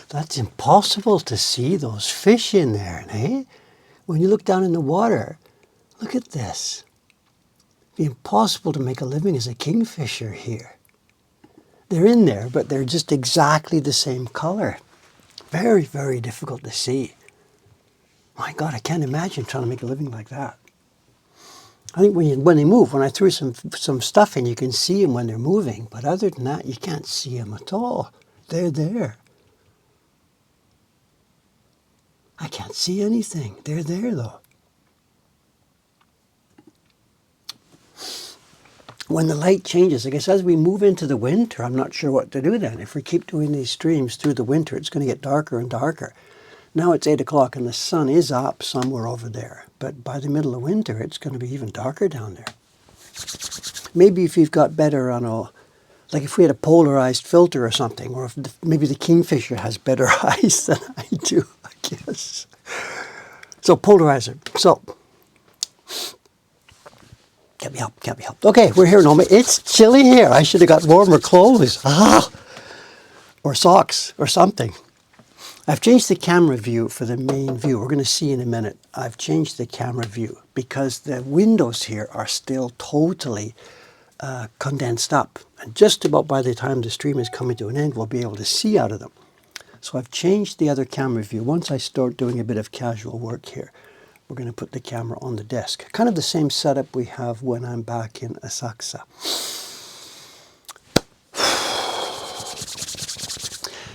That's impossible to see those fish in there, eh? When you look down in the water, look at this. It'd be impossible to make a living as a kingfisher here. They're in there, but they're just exactly the same color. Very, very difficult to see. My God, I can't imagine trying to make a living like that. I think when they move, when I threw some stuff in, you can see them when they're moving. But other than that, you can't see them at all. They're there. I can't see anything. They're there, though. When the light changes, I guess as we move into the winter, I'm not sure what to do then. If we keep doing these streams through the winter, it's going to get darker and darker. Now it's 8 o'clock and the sun is up somewhere over there. But by the middle of winter, it's going to be even darker down there. Maybe if you've got better, I don't know, like if we had a polarized filter or something, or if maybe the kingfisher has better eyes than I do, I guess. So polarizer. So, can't be helped. Okay, we're here, Noma. It's chilly here. I should have got warmer clothes. Or socks or something. I've changed the camera view for the main view. We're going to see in a minute. I've changed the camera view because the windows here are still totally condensed up. And just about by the time the stream is coming to an end, we'll be able to see out of them. So I've changed the other camera view. Once I start doing a bit of casual work here, we're going to put the camera on the desk. Kind of the same setup we have when I'm back in Asakusa.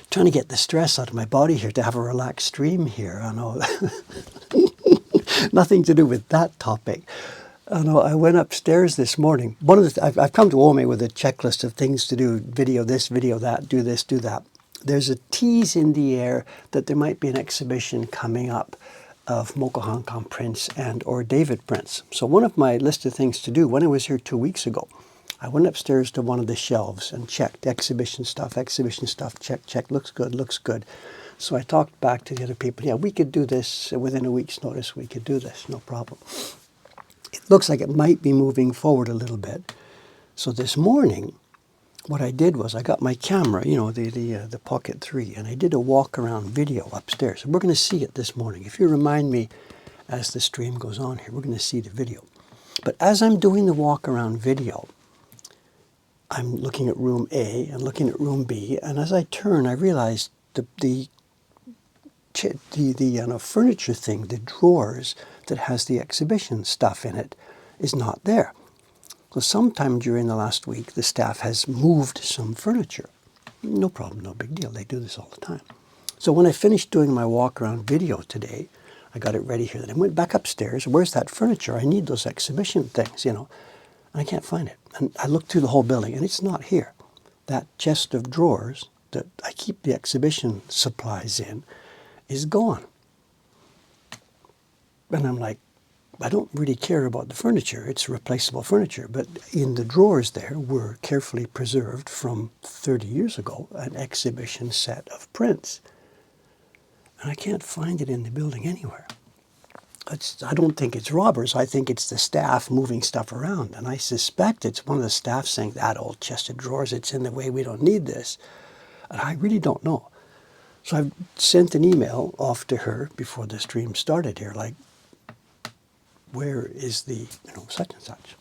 Trying to get the stress out of my body here to have a relaxed stream here. I know. Nothing to do with that topic. I know. I went upstairs this morning. I've come to Ome with a checklist of things to do. Video this, video that, do this, do that. There's a tease in the air that there might be an exhibition coming up of Mokuhankan prints and or David prints. So one of my list of things to do, when I was here 2 weeks ago, I went upstairs to one of the shelves and checked exhibition stuff, check, looks good. So I talked back to the other people, yeah, we could do this within a week's notice, we could do this, no problem. It looks like it might be moving forward a little bit. So this morning, what I did was I got my camera, you know, the Pocket 3, and I did a walk around video upstairs. And we're going to see it this morning. If you remind me as the stream goes on here, we're going to see the video. But as I'm doing the walk around video, I'm looking at room A and looking at room B, and as I turn, I realize the furniture thing, the drawers that has the exhibition stuff in it, is not there. So sometime during the last week, the staff has moved some furniture. No problem, no big deal. They do this all the time. So when I finished doing my walk around video today, I got it ready here. Then I went back upstairs. Where's that furniture? I need those exhibition things, you know. And I can't find it. And I looked through the whole building, and it's not here. That chest of drawers that I keep the exhibition supplies in is gone. And I'm like, I don't really care about the furniture. It's replaceable furniture. But in the drawers there were carefully preserved from 30 years ago an exhibition set of prints. And I can't find it in the building anywhere. I don't think it's robbers. I think it's the staff moving stuff around. And I suspect it's one of the staff saying, that old chest of drawers, it's in the way, we don't need this. And I really don't know. So I've sent an email off to her before the stream started here, like, where is the, such and such?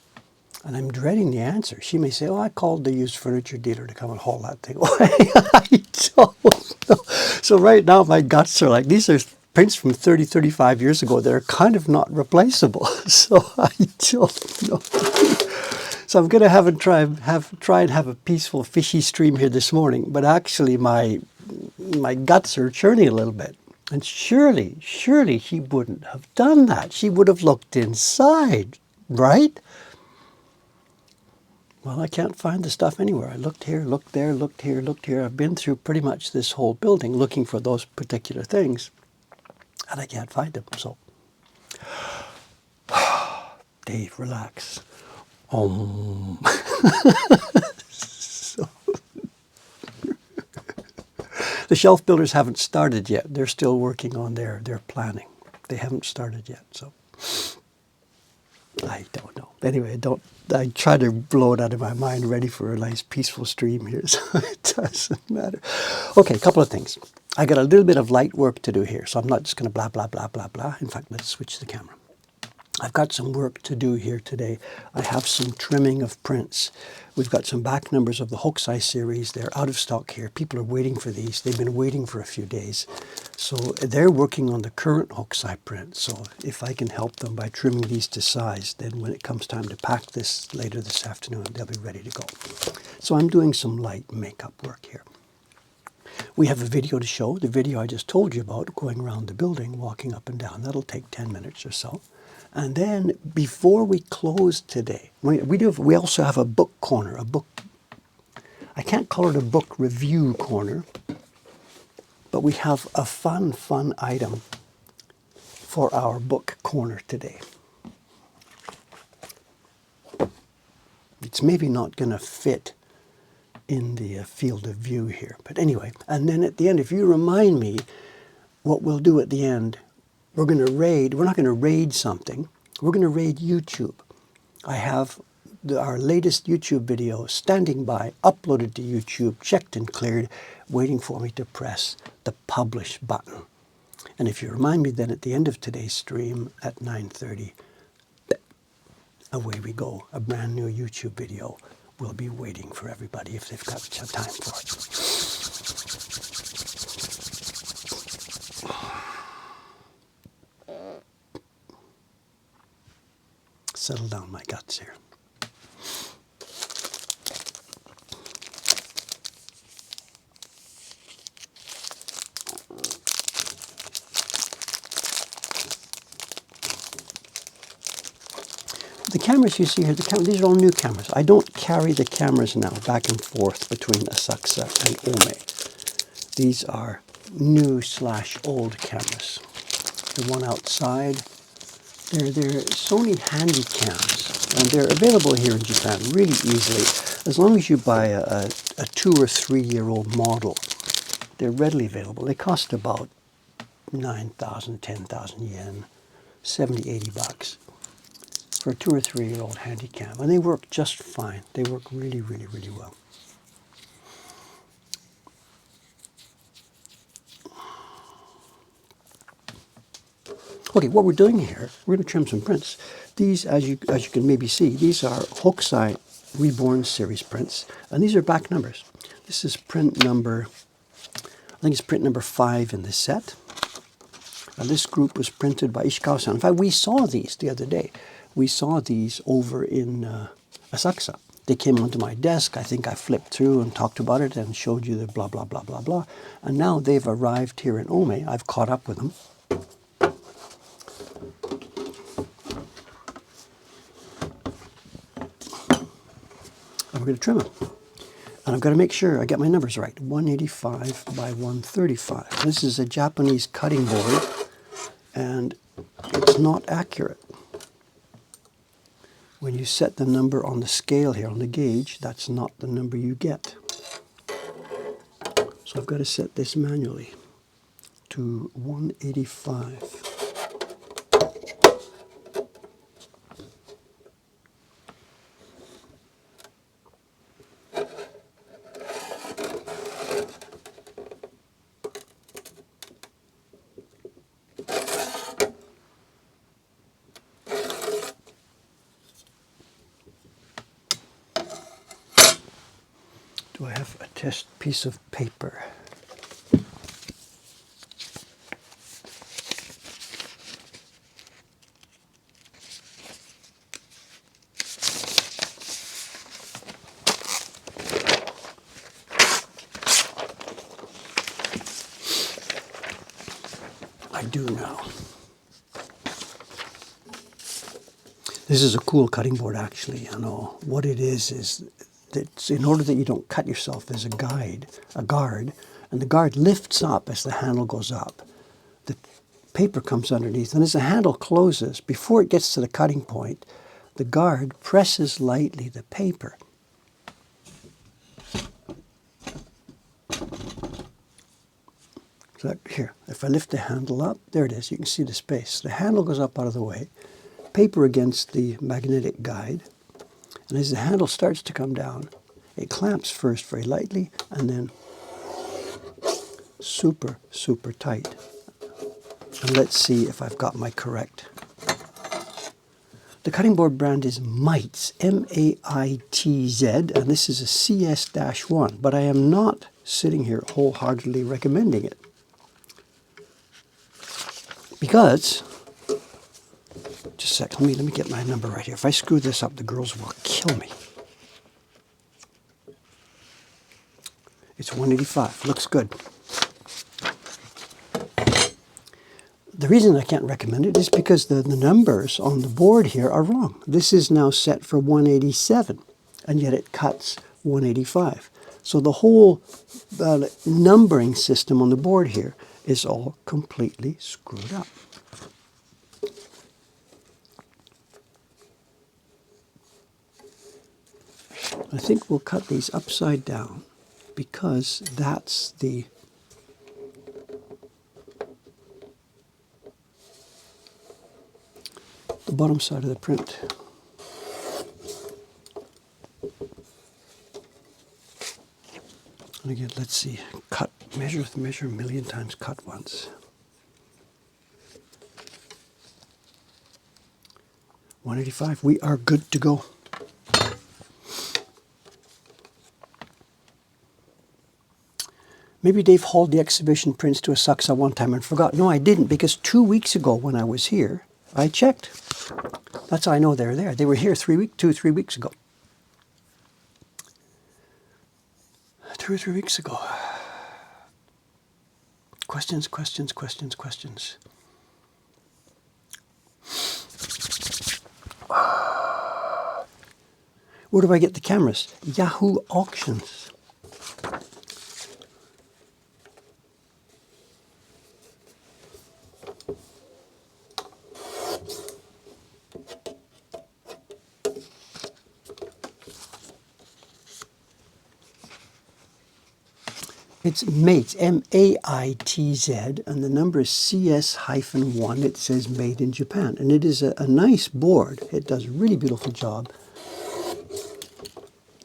And I'm dreading the answer. She may say, oh, I called the used furniture dealer to come and haul that thing away. I don't know. So right now my guts are like, these are prints from 30, 35 years ago. They're kind of not replaceable. So I don't know. So I'm going to try and have a peaceful, fishy stream here this morning. But actually my guts are churning a little bit. And surely she wouldn't have done that. She would have looked inside, right? Well, I can't find the stuff anywhere. I looked here, looked there, looked here, looked here. I've been through pretty much this whole building looking for those particular things. And I can't find them, so. Dave, relax. The shelf builders haven't started yet. They're still working on their planning. They haven't started yet, so I don't know. Anyway, I try to blow it out of my mind, ready for a nice peaceful stream here, so it doesn't matter. Okay, a couple of things. I got a little bit of light work to do here, so I'm not just going to blah, blah, blah, blah, blah. In fact, let's switch the camera. I've got some work to do here today. I have some trimming of prints. We've got some back numbers of the Hokusai series. They're out of stock here. People are waiting for these. They've been waiting for a few days. So they're working on the current Hokusai print. So if I can help them by trimming these to size, then when it comes time to pack this later this afternoon, they'll be ready to go. So I'm doing some light makeup work here. We have a video to show, the video I just told you about, going around the building, walking up and down. That'll take 10 minutes or so. And then before we close today, we also have a book corner, I can't call it a book review corner, but we have a fun item for our book corner today. It's maybe not going to fit in the field of view here, but anyway, and then at the end, if you remind me what we'll do at the end, we're not going to raid something, we're going to raid YouTube. I have our latest YouTube video standing by, uploaded to YouTube, checked and cleared, waiting for me to press the publish button. And if you remind me, then at the end of today's stream at 9:30, away we go. A brand new YouTube video will be waiting for everybody if they've got time for it. Settle down my guts here. The cameras you see here, these are all new cameras. I don't carry the cameras now back and forth between Asakusa and Ome. These are new/old cameras. The one outside, they're Sony handy cams, and they're available here in Japan really easily. As long as you buy a 2 or 3 year old model, they're readily available. They cost about 9,000, 10,000 yen, 70, 80 bucks for a 2 or 3 year old handy cam, and they work just fine. They work really, really, really well. Okay, what we're doing here, we're going to trim some prints. These, as you can maybe see, these are Hokusai Reborn series prints, and these are back numbers. This is print number, I think it's print number 5 in the set. And this group was printed by Ishikawa-san. In fact, we saw these the other day. We saw these over in Asakusa. They came onto my desk. I think I flipped through and talked about it and showed you the blah, blah, blah, blah, blah. And now they've arrived here in Ome. I've caught up with them. And we're going to trim them. And I've got to make sure I get my numbers right. 185 by 135. This is a Japanese cutting board, and it's not accurate. When you set the number on the scale here, on the gauge, that's not the number you get. So I've got to set this manually to 185. Do I have a test piece of paper? I do now. This is a cool cutting board, actually. You know what it is that in order that you don't cut yourself, there's a guard, and the guard lifts up as the handle goes up. The paper comes underneath, and as the handle closes, before it gets to the cutting point, the guard presses lightly the paper. So here, if I lift the handle up, there it is, you can see the space. The handle goes up out of the way, paper against the magnetic guide, and as the handle starts to come down, it clamps first very lightly and then super, super tight. And let's see if I've got my correct. The cutting board brand is Maitz, M-A-I-T-Z, and this is a CS-1, but I am not sitting here wholeheartedly recommending it. Because, just a sec, let me get my number right here. If I screw this up, the girls will kill me. It's 185, looks good. The reason I can't recommend it is because the numbers on the board here are wrong. This is now set for 187, and yet it cuts 185. So the whole numbering system on the board here is all completely screwed up. I think we'll cut these upside down because that's the bottom side of the print. And again, let's see, cut, measure with measure, a million times cut once. 185, we are good to go. Maybe Dave hauled the exhibition prints to Asakusa one time and forgot. No, I didn't, because 2 weeks ago when I was here, I checked. That's how I know they're there. They were here 3 weeks ago. 2 or 3 weeks ago. Questions, questions, questions, questions. Where do I get the cameras? Yahoo Auctions. It's Maitz, M-A-I-T-Z, and the number is CS-1. It says made in Japan. And it is a nice board. It does a really beautiful job.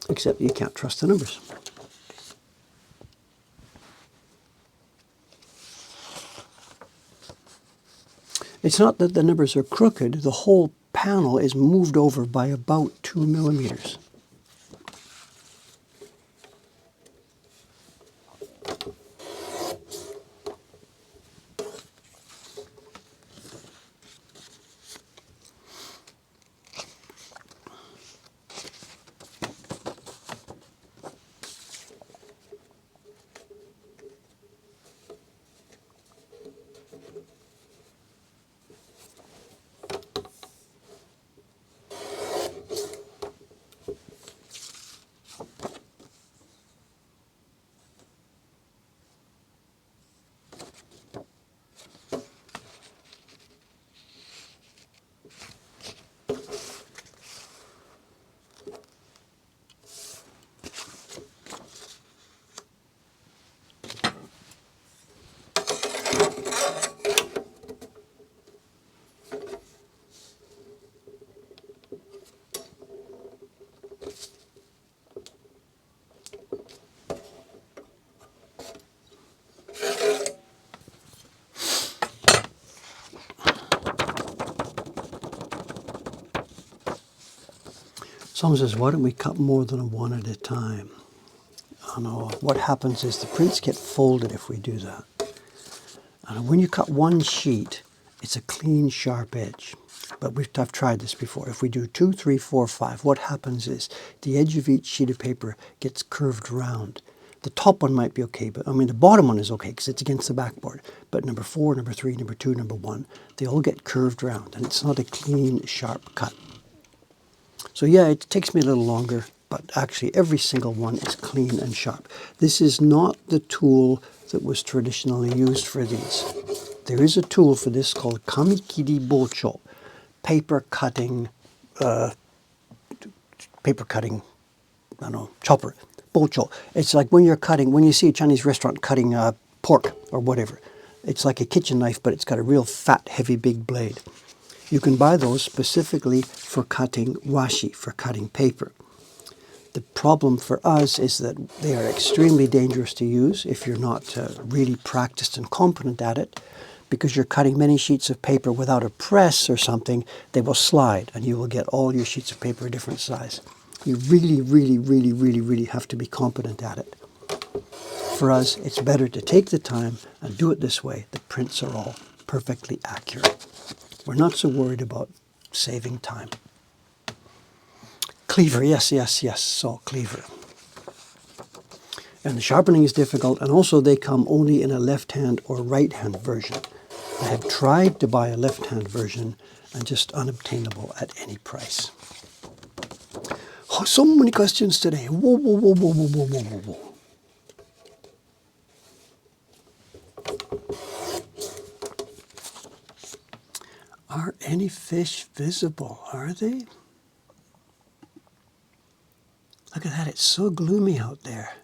Except you can't trust the numbers. It's not that the numbers are crooked. The whole panel is moved over by about 2 millimeters. Someone says, why don't we cut more than one at a time? I know. What happens is the prints get folded if we do that. And when you cut one sheet, it's a clean, sharp edge. But I've tried this before. If we do 2, 3, 4, 5, what happens is the edge of each sheet of paper gets curved round. The top one might be okay, but I mean the bottom one is okay because it's against the backboard. But number 4, number 3, number 2, number 1, they all get curved round, and it's not a clean, sharp cut. So yeah, it takes me a little longer, but actually every single one is clean and sharp. This is not the tool that was traditionally used for these. There is a tool for this called kamikiri bocho, paper cutting, chopper, bocho. It's like when you see a Chinese restaurant cutting pork or whatever. It's like a kitchen knife, but it's got a real fat, heavy, big blade. You can buy those specifically for cutting washi, for cutting paper. The problem for us is that they are extremely dangerous to use if you're not really practiced and competent at it, because you're cutting many sheets of paper without a press or something. They will slide and you will get all your sheets of paper a different size. You really, really, really, really, really have to be competent at it. For us, it's better to take the time and do it this way. The prints are all perfectly accurate. We're not so worried about saving time. Cleaver, yes, yes, yes, salt cleaver. And the sharpening is difficult, and also they come only in a left-hand or right-hand version. I have tried to buy a left-hand version and just unobtainable at any price. Oh, so many questions today. Whoa, whoa, whoa, whoa, whoa, whoa, whoa, whoa. Are any fish visible? Are they? Look at that, it's so gloomy out there.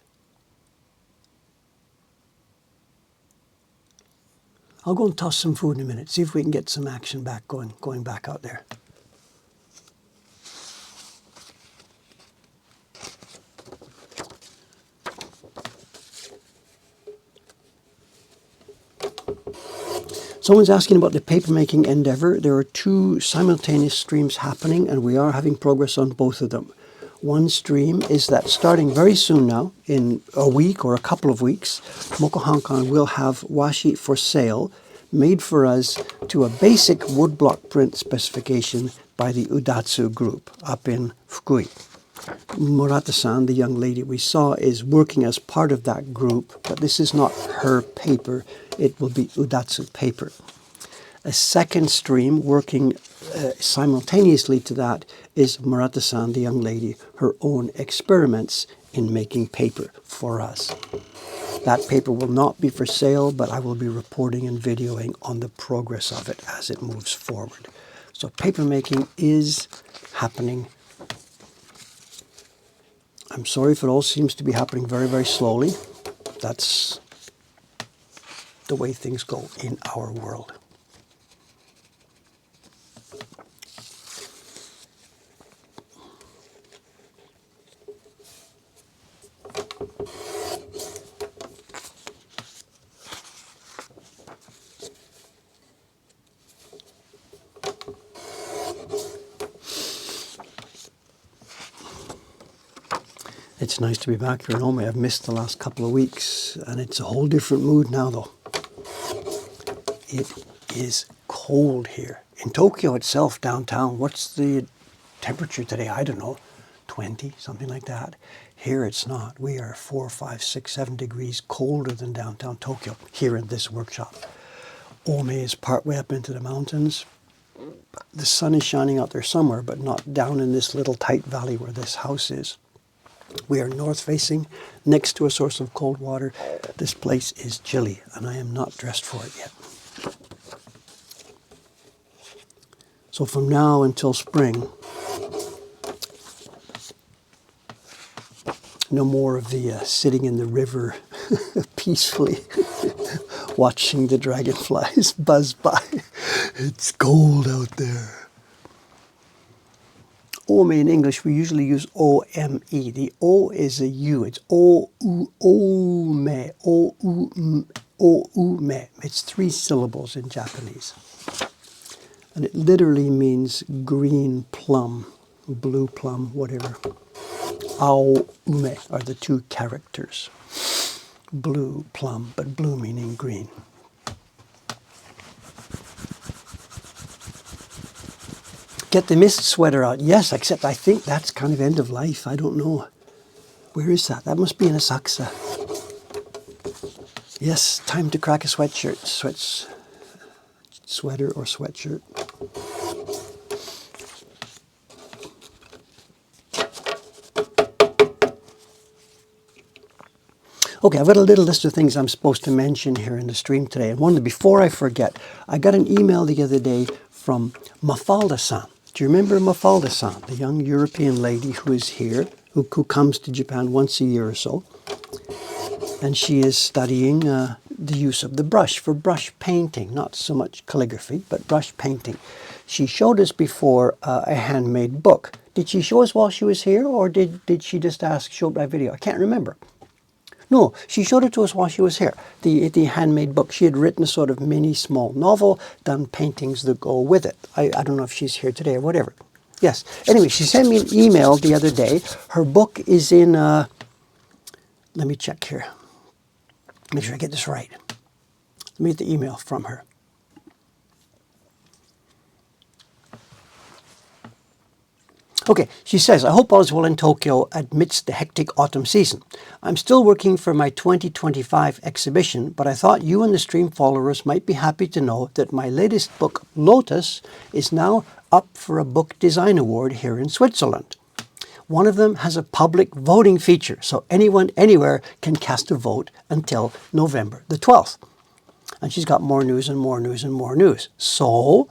I'll go and toss some food in a minute, see if we can get some action back going back out there. Someone's asking about the papermaking endeavor. There are 2 simultaneous streams happening, and we are having progress on both of them. One stream is that starting very soon now, in a week or a couple of weeks, Mokuhankan will have washi for sale, made for us to a basic woodblock print specification by the Udatsu group up in Fuji. Murata-san, the young lady we saw, is working as part of that group, but this is not her paper. It will be Udatsu paper. A second stream working simultaneously to that is Murata-san, the young lady, her own experiments in making paper for us. That paper will not be for sale, but I will be reporting and videoing on the progress of it as it moves forward. So paper making is happening. I'm sorry if it all seems to be happening very, very slowly. That's the way things go in our world. It's nice to be back here in Ome. I've missed the last couple of weeks, and it's a whole different mood now, though. It is cold here. In Tokyo itself, downtown, what's the temperature today? I don't know, 20, something like that. Here it's not. We are 4, 5, 6, 7 degrees colder than downtown Tokyo here in this workshop. Ome is partway up into the mountains. The sun is shining out there somewhere, but not down in this little tight valley where this house is. We are north facing, next to a source of cold water. This place is chilly, and I am not dressed for it yet. So from now until spring, no more of the sitting in the river peacefully watching the dragonflies buzz by. It's cold out there. Ome in English, we usually use O-M-E. The O is a U. It's O-U-O-me. O-U-M-O-U-me. It's 3 syllables in Japanese. And it literally means green plum, blue plum, whatever. Ao-ume are the 2 characters. Blue plum, but blue meaning green. Get the mist sweater out. Yes, except I think that's kind of end of life. I don't know. Where is that? That must be in Asakusa. Yes, time to crack a sweatshirt. Sweater or sweatshirt. Okay, I've got a little list of things I'm supposed to mention here in the stream today. And before I forget, I got an email the other day from Mafalda-san. Do you remember Mafalda-san, the young European lady who is here, who comes to Japan once a year or so? And she is studying the use of the brush for brush painting, not so much calligraphy, but brush painting. she showed us before a handmade book. Did she show us while she was here, or did she just ask, show it by video? I can't remember. No, she showed it to us while she was here, the handmade book. She had written a sort of mini small novel, done paintings that go with it. I don't know if she's here today or whatever. Yes. Anyway, she sent me an email the other day. Her book is in, let me check here. Make sure I get this right. Let me get the email from her. Okay, she says, I hope all is well in Tokyo amidst the hectic autumn season. I'm still working for my 2025 exhibition, but I thought you and the stream followers might be happy to know that my latest book, Lotus, is now up for a book design award here in Switzerland. One of them has a public voting feature, so anyone, anywhere can cast a vote until November the 12th. And she's got more news and more news and more news. So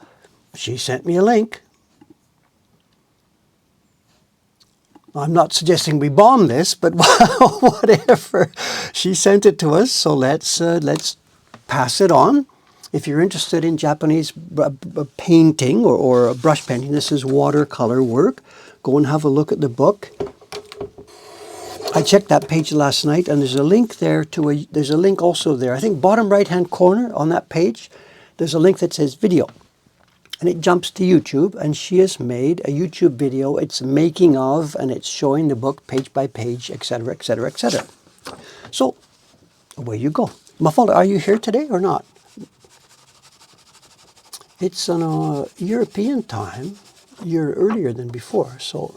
she sent me a link. I'm not suggesting we bomb this, but whatever. She sent it to us, so let's pass it on. If you're interested in Japanese painting or brush painting, this is watercolor work. Go and have a look at the book. I checked that page last night, and there's a link there to there's a link also there. I think bottom right-hand corner on that page, there's a link that says video. And it jumps to YouTube, and she has made a YouTube video. It's making of, and it's showing the book page by page, etc., etc., etc. So, away you go. Mafalda, are you here today or not? It's on a European time, a year earlier than before, so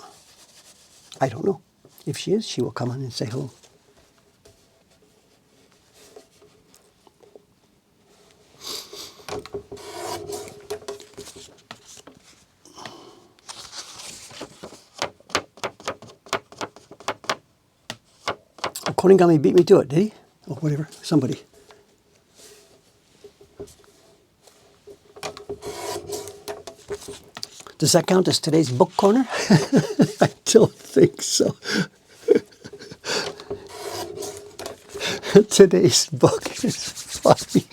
I don't know. If she is, she will come on and say hello. Koningami beat me to it, did he? Or whatever, somebody. Does that count as today's book corner? I don't think so. Today's book is funny.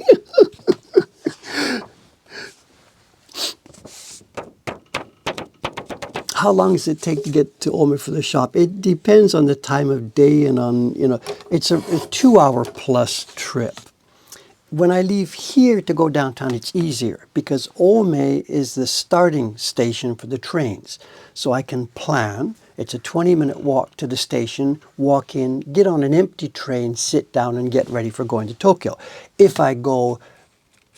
How long does it take to get to Ome for the shop? It depends on the time of day and on, it's a 2-hour plus trip. When I leave here to go downtown, it's easier because Ome is the starting station for the trains. So I can plan. It's a 20-minute walk to the station, walk in, get on an empty train, sit down and get ready for going to Tokyo. If I go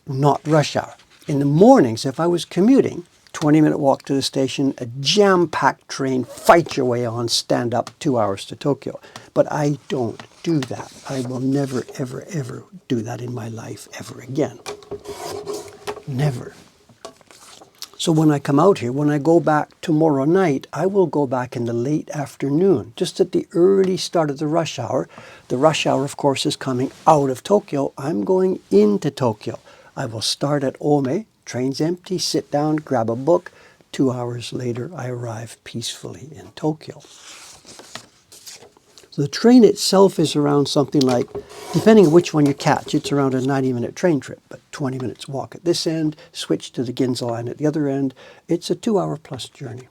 not rush hour. In the mornings, if I was commuting, 20-minute walk to the station, a jam-packed train, fight your way on, stand up, 2 hours to Tokyo. But I don't do that. I will never, ever, ever do that in my life ever again. Never. So when I come out here, when I go back tomorrow night, I will go back in the late afternoon, just at the early start of the rush hour. The rush hour, of course, is coming out of Tokyo. I'm going into Tokyo. I will start at Ome. Train's empty, sit down, grab a book. 2 hours later, I arrive peacefully in Tokyo. So the train itself is around something like, depending on which one you catch, it's around a 90-minute train trip, but 20 minutes walk at this end, switch to the Ginza line at the other end. It's a 2-hour plus journey.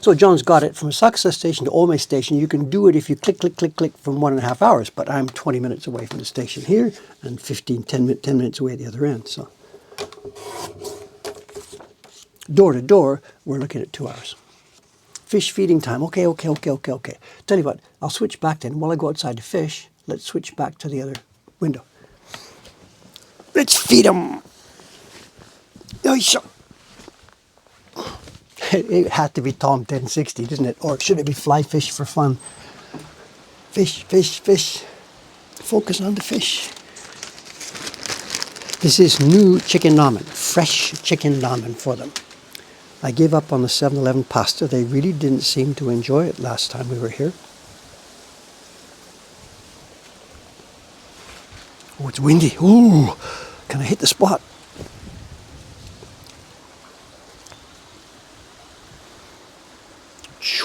So John's got it. From Asakusa Station to Ome Station, you can do it if you click, click, click, click from 1.5 hours. But I'm 20 minutes away from the station here and 10 minutes away at the other end. So door to door, we're looking at 2 hours. Fish feeding time. Okay. Tell you what, I'll switch back then. While I go outside to fish, let's switch back to the other window. Let's feed them. It had to be Tom 1060, didn't it? Or should it be fly fish for fun? Fish, fish, fish. Focus on the fish. This is new chicken ramen, fresh chicken ramen for them. I gave up on the 7-Eleven pasta. They really didn't seem to enjoy it last time we were here. Oh, it's windy. Ooh, can I hit the spot?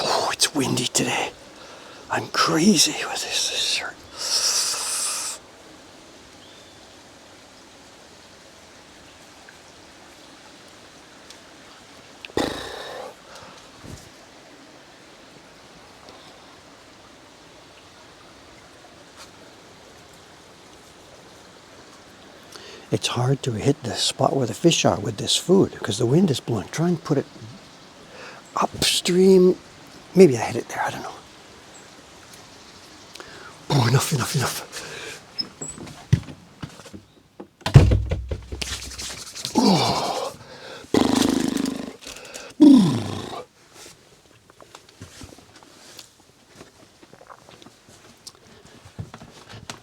Oh, it's windy today. I'm crazy with this shirt. It's hard to hit the spot where the fish are with this food because the wind is blowing. Try and put it upstream. Maybe I hit it there, I don't know. Oh, enough, enough, enough. Oh.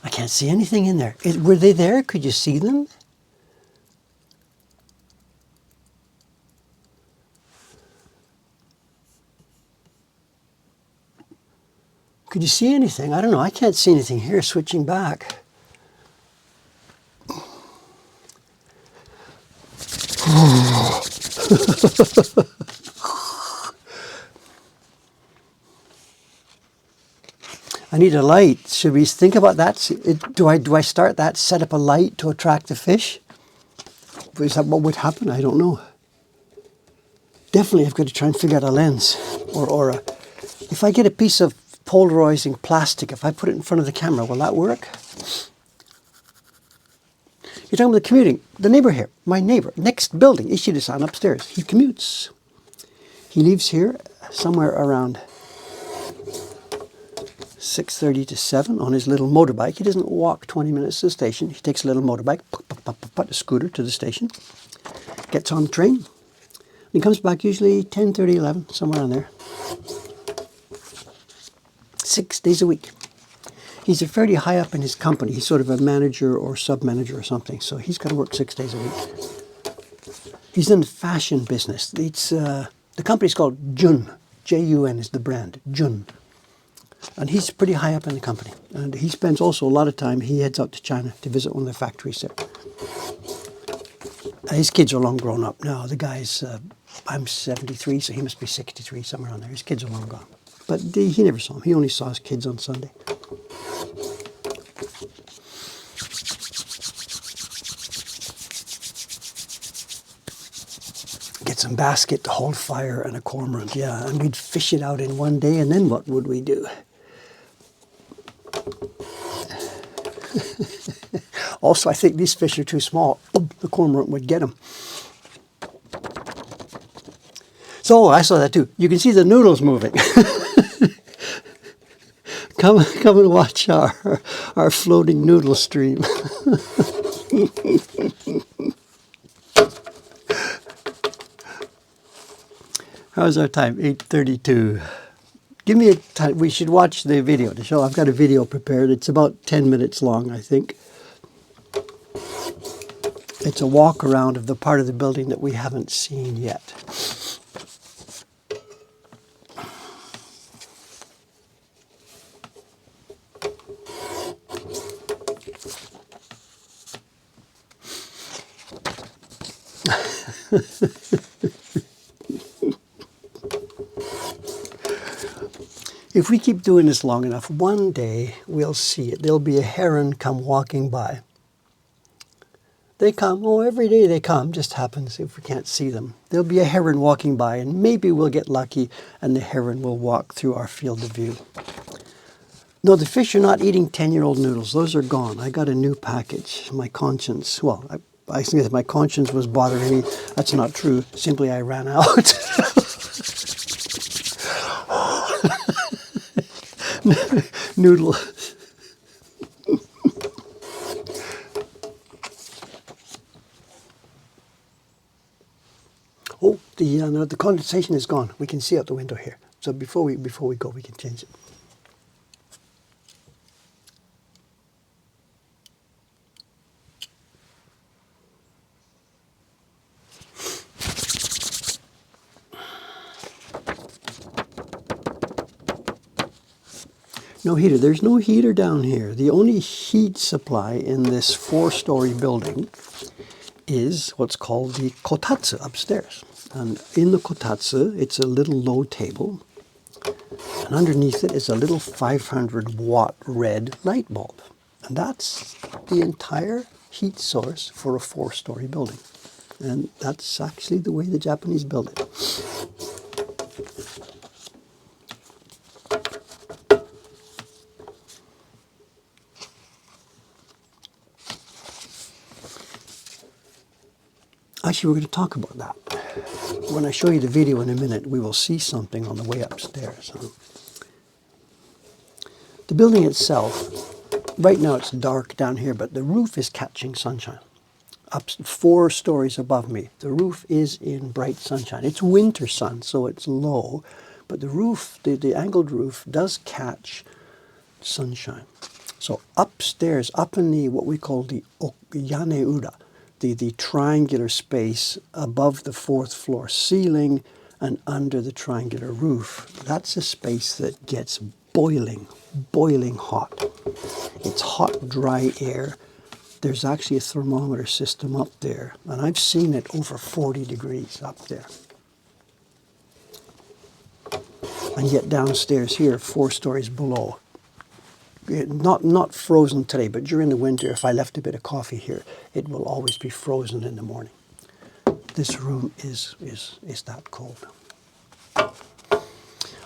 I can't see anything in there. Were they there? Could you see them? Could you see anything? I don't know. I can't see anything here. Switching back. I need a light. Should we think about that? Do I start that? Set up a light to attract the fish? Is that what would happen? I don't know. Definitely, I've got to try and figure out a lens, or if I get a piece of polarizing plastic, if I put it in front of the camera, will that work? You're talking about the commuting. The neighbor here, my neighbor, next building, Ishida-san upstairs. He commutes. He leaves here somewhere around 6:30 to 7 on his little motorbike. He doesn't walk 20 minutes to the station. He takes a little motorbike, a scooter to the station, gets on the train. He comes back usually 10:30, 11, somewhere on there. 6 days a week. He's fairly high up in his company. He's sort of a manager or sub-manager or something. So he's got to work 6 days a week. He's in the fashion business. It's the company's called Jun. J-U-N is the brand. Jun. And he's pretty high up in the company. And he spends also a lot of time, he heads out to China to visit one of the factories there. His kids are long grown up now. The guy's, I'm 73, so he must be 63, somewhere around there. His kids are long gone. But he never saw them. He only saw his kids on Sunday. Get some basket to hold fire and a cormorant, yeah. And we'd fish it out in one day, and then what would we do? Also, I think these fish are too small. The cormorant would get them. So I saw that too. You can see the noodles moving. Come and watch our floating noodle stream. How's our time? 8:32. Give me a time. We should watch the video to show. I've got a video prepared. It's about 10 minutes long, I think. It's a walk around of the part of the building that we haven't seen yet. If we keep doing this long enough, one day we'll see it. There'll be a heron come walking by. They come, every day they come, just happens if we can't see them. There'll be a heron walking by, and maybe we'll get lucky and the heron will walk through our field of view. No, the fish are not eating 10-year-old noodles. Those are gone. I got a new package. My conscience, I think that my conscience was bothering me. That's not true. Simply I ran out. Noodle. Oh, the condensation is gone. We can see out the window here. So before we go, we can change it. No heater. There's no heater down here. The only heat supply in this 4-story building is what's called the kotatsu upstairs. And in the kotatsu, it's a little low table. And underneath it is a little 500-watt red light bulb. And that's the entire heat source for a 4-story building. And that's actually the way the Japanese build it. Actually, we're going to talk about that. When I show you the video in a minute, we will see something on the way upstairs. The building itself, right now it's dark down here, but the roof is catching sunshine. Up 4 stories above me, the roof is in bright sunshine. It's winter sun, so it's low, but the roof, the angled roof, does catch sunshine. So upstairs, up in the what we call the Yaneura, the triangular space above the 4th floor ceiling and under the triangular roof, that's a space that gets boiling hot. It's hot, dry air. There's actually a thermometer system up there, and I've seen it over 40 degrees up there. And yet downstairs here, 4 stories below, not frozen today, but during the winter, if I left a bit of coffee here, it will always be frozen in the morning. This room is that cold.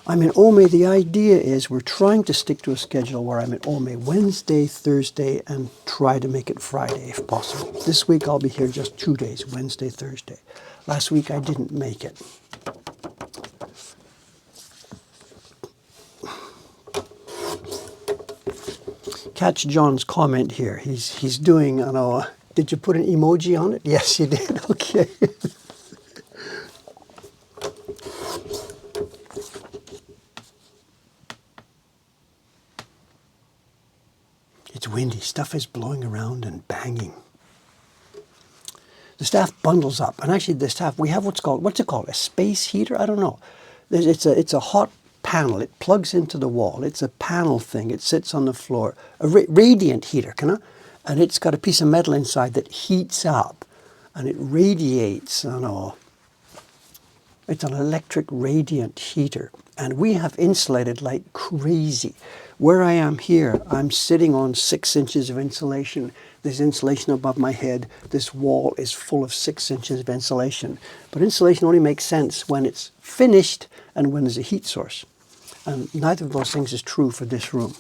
I'm in Ome. The idea is we're trying to stick to a schedule where I'm at Ome Wednesday, Thursday, and try to make it Friday if possible. This week I'll be here just 2 days, Wednesday, Thursday. Last week I didn't make it. Catch John's comment here. He's doing, I know, did you put an emoji on it? Yes, you did. Okay. It's windy. Stuff is blowing around and banging. The staff bundles up, and actually the staff, we have what's it called? A space heater? I don't know. It's a hot panel. It plugs into the wall. It's a panel thing. It sits on the floor. A radiant heater, and it's got a piece of metal inside that heats up, and it radiates. I don't know. It's an electric radiant heater, and we have insulated like crazy. Where I am here, I'm sitting on 6 inches of insulation. There's insulation above my head. This wall is full of 6 inches of insulation. But insulation only makes sense when it's finished and when there's a heat source. And neither of those things is true for this room.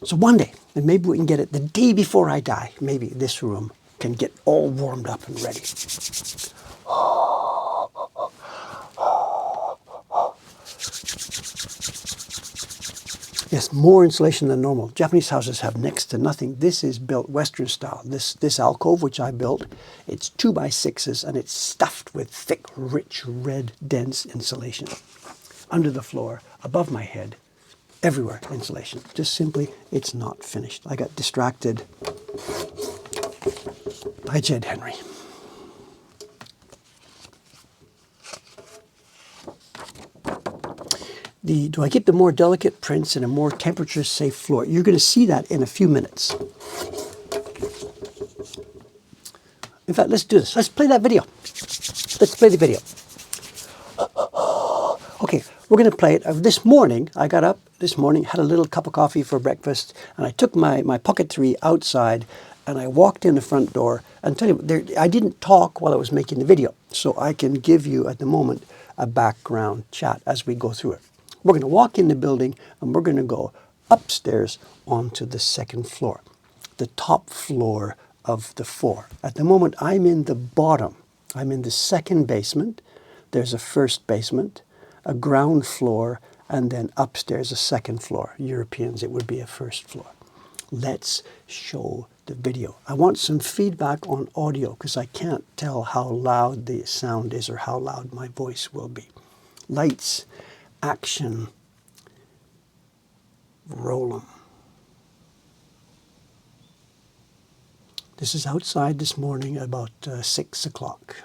So one day, and maybe we can get it the day before I die, maybe this room can get all warmed up and ready. Yes, more insulation than normal. Japanese houses have next to nothing. This is built Western style. This alcove, which I built, it's 2x6s, and it's stuffed with thick, rich, red, dense insulation. Under the floor, above my head, everywhere insulation. Just simply, it's not finished. I got distracted by Jed Henry. Do I keep the more delicate prints in a more temperature-safe floor? You're going to see that in a few minutes. In fact, let's do this. Let's play that video. Let's play the video. Okay, we're going to play it. This morning, I got up this morning, had a little cup of coffee for breakfast, and I took my Pocket 3 outside, and I walked in the front door. And tell you, I didn't talk while I was making the video, so I can give you, at the moment, a background chat as we go through it. We're going to walk in the building, and we're going to go upstairs onto the 2nd floor, the top floor of the 4. At the moment, I'm in the bottom. I'm in the 2nd basement. There's a 1st basement, a ground floor, and then upstairs a 2nd floor. Europeans, it would be a 1st floor. Let's show the video. I want some feedback on audio because I can't tell how loud the sound is or how loud my voice will be. Lights. Action, roll 'em. This is outside this morning about 6 o'clock.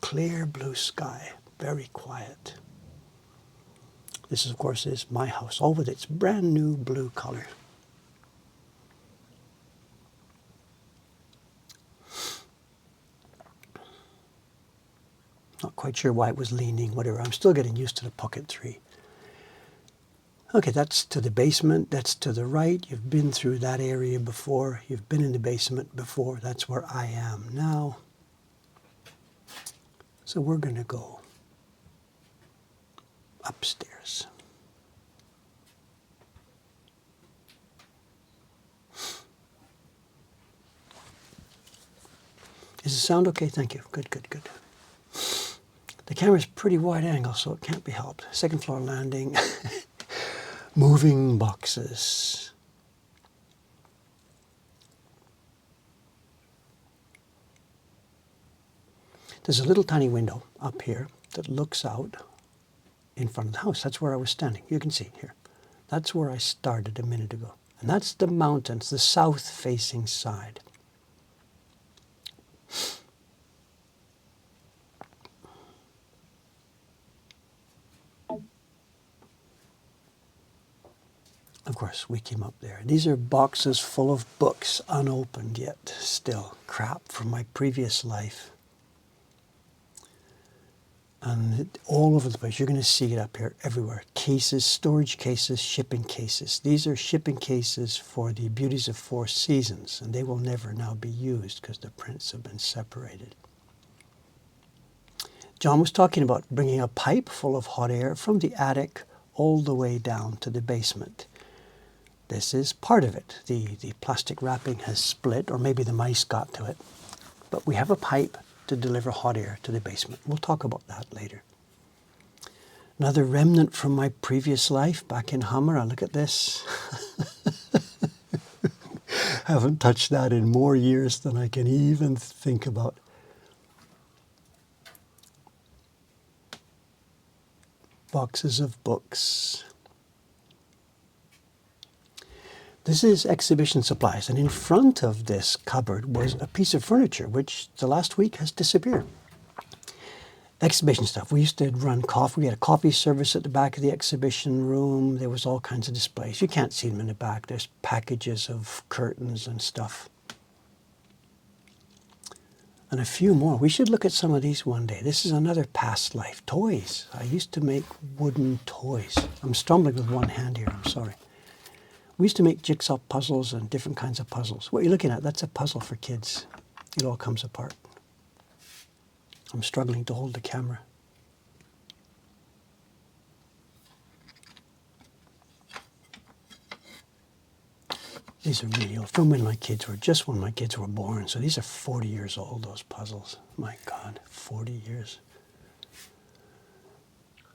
Clear blue sky, very quiet. This, of course, is my house, all with its brand new blue color. Not quite sure why it was leaning, whatever. I'm still getting used to the Pocket 3. Okay, that's to the basement. That's to the right. You've been through that area before. You've been in the basement before. That's where I am now. So we're going to go upstairs. Is the sound okay? Thank you. Good, good, good. The camera's pretty wide angle, so it can't be helped. Second floor landing. Moving boxes. There's a little tiny window up here that looks out in front of the house. That's where I was standing. You can see here. That's where I started a minute ago. And that's the mountains, the south-facing side. Of course, we came up there. These are boxes full of books, unopened yet still. Crap from my previous life. And all over the place. You're going to see it up here everywhere. Cases, storage cases, shipping cases. These are shipping cases for the Beauties of Four Seasons, and they will never now be used because the prints have been separated. John was talking about bringing a pipe full of hot air from the attic all the way down to the basement. This is part of it. The plastic wrapping has split, or maybe the mice got to it. But we have a pipe to deliver hot air to the basement. We'll talk about that later. Another remnant from my previous life back in Hamara. Look at this. Haven't touched that in more years than I can even think about. Boxes of books. This is exhibition supplies, and in front of this cupboard was a piece of furniture which the last week has disappeared. Exhibition stuff. We used to run coffee. We had a coffee service at the back of the exhibition room. There was all kinds of displays. You can't see them in the back. There's packages of curtains and stuff. And a few more. We should look at some of these one day. This is another past life. Toys. I used to make wooden toys. I'm stumbling with one hand here. I'm sorry. We used to make jigsaw puzzles and different kinds of puzzles. What you're looking at, that's a puzzle for kids. It all comes apart. I'm struggling to hold the camera. These are really old. From when my kids were, just when my kids were born. So these are 40 years old, those puzzles. My God, 40 years.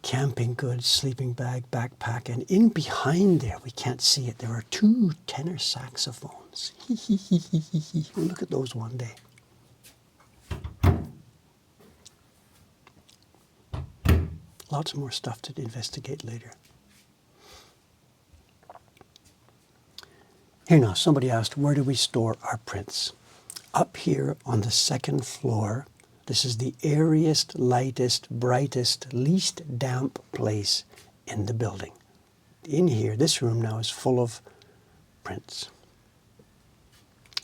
Camping goods, sleeping bag, backpack, and in behind there, we can't see it, there are 2 tenor saxophones. We'll look at those one day. Lots more stuff to investigate later. Here now, somebody asked, where do we store our prints? Up here on the second floor. This is the airiest, lightest, brightest, least damp place in the building. In here, this room now is full of prints.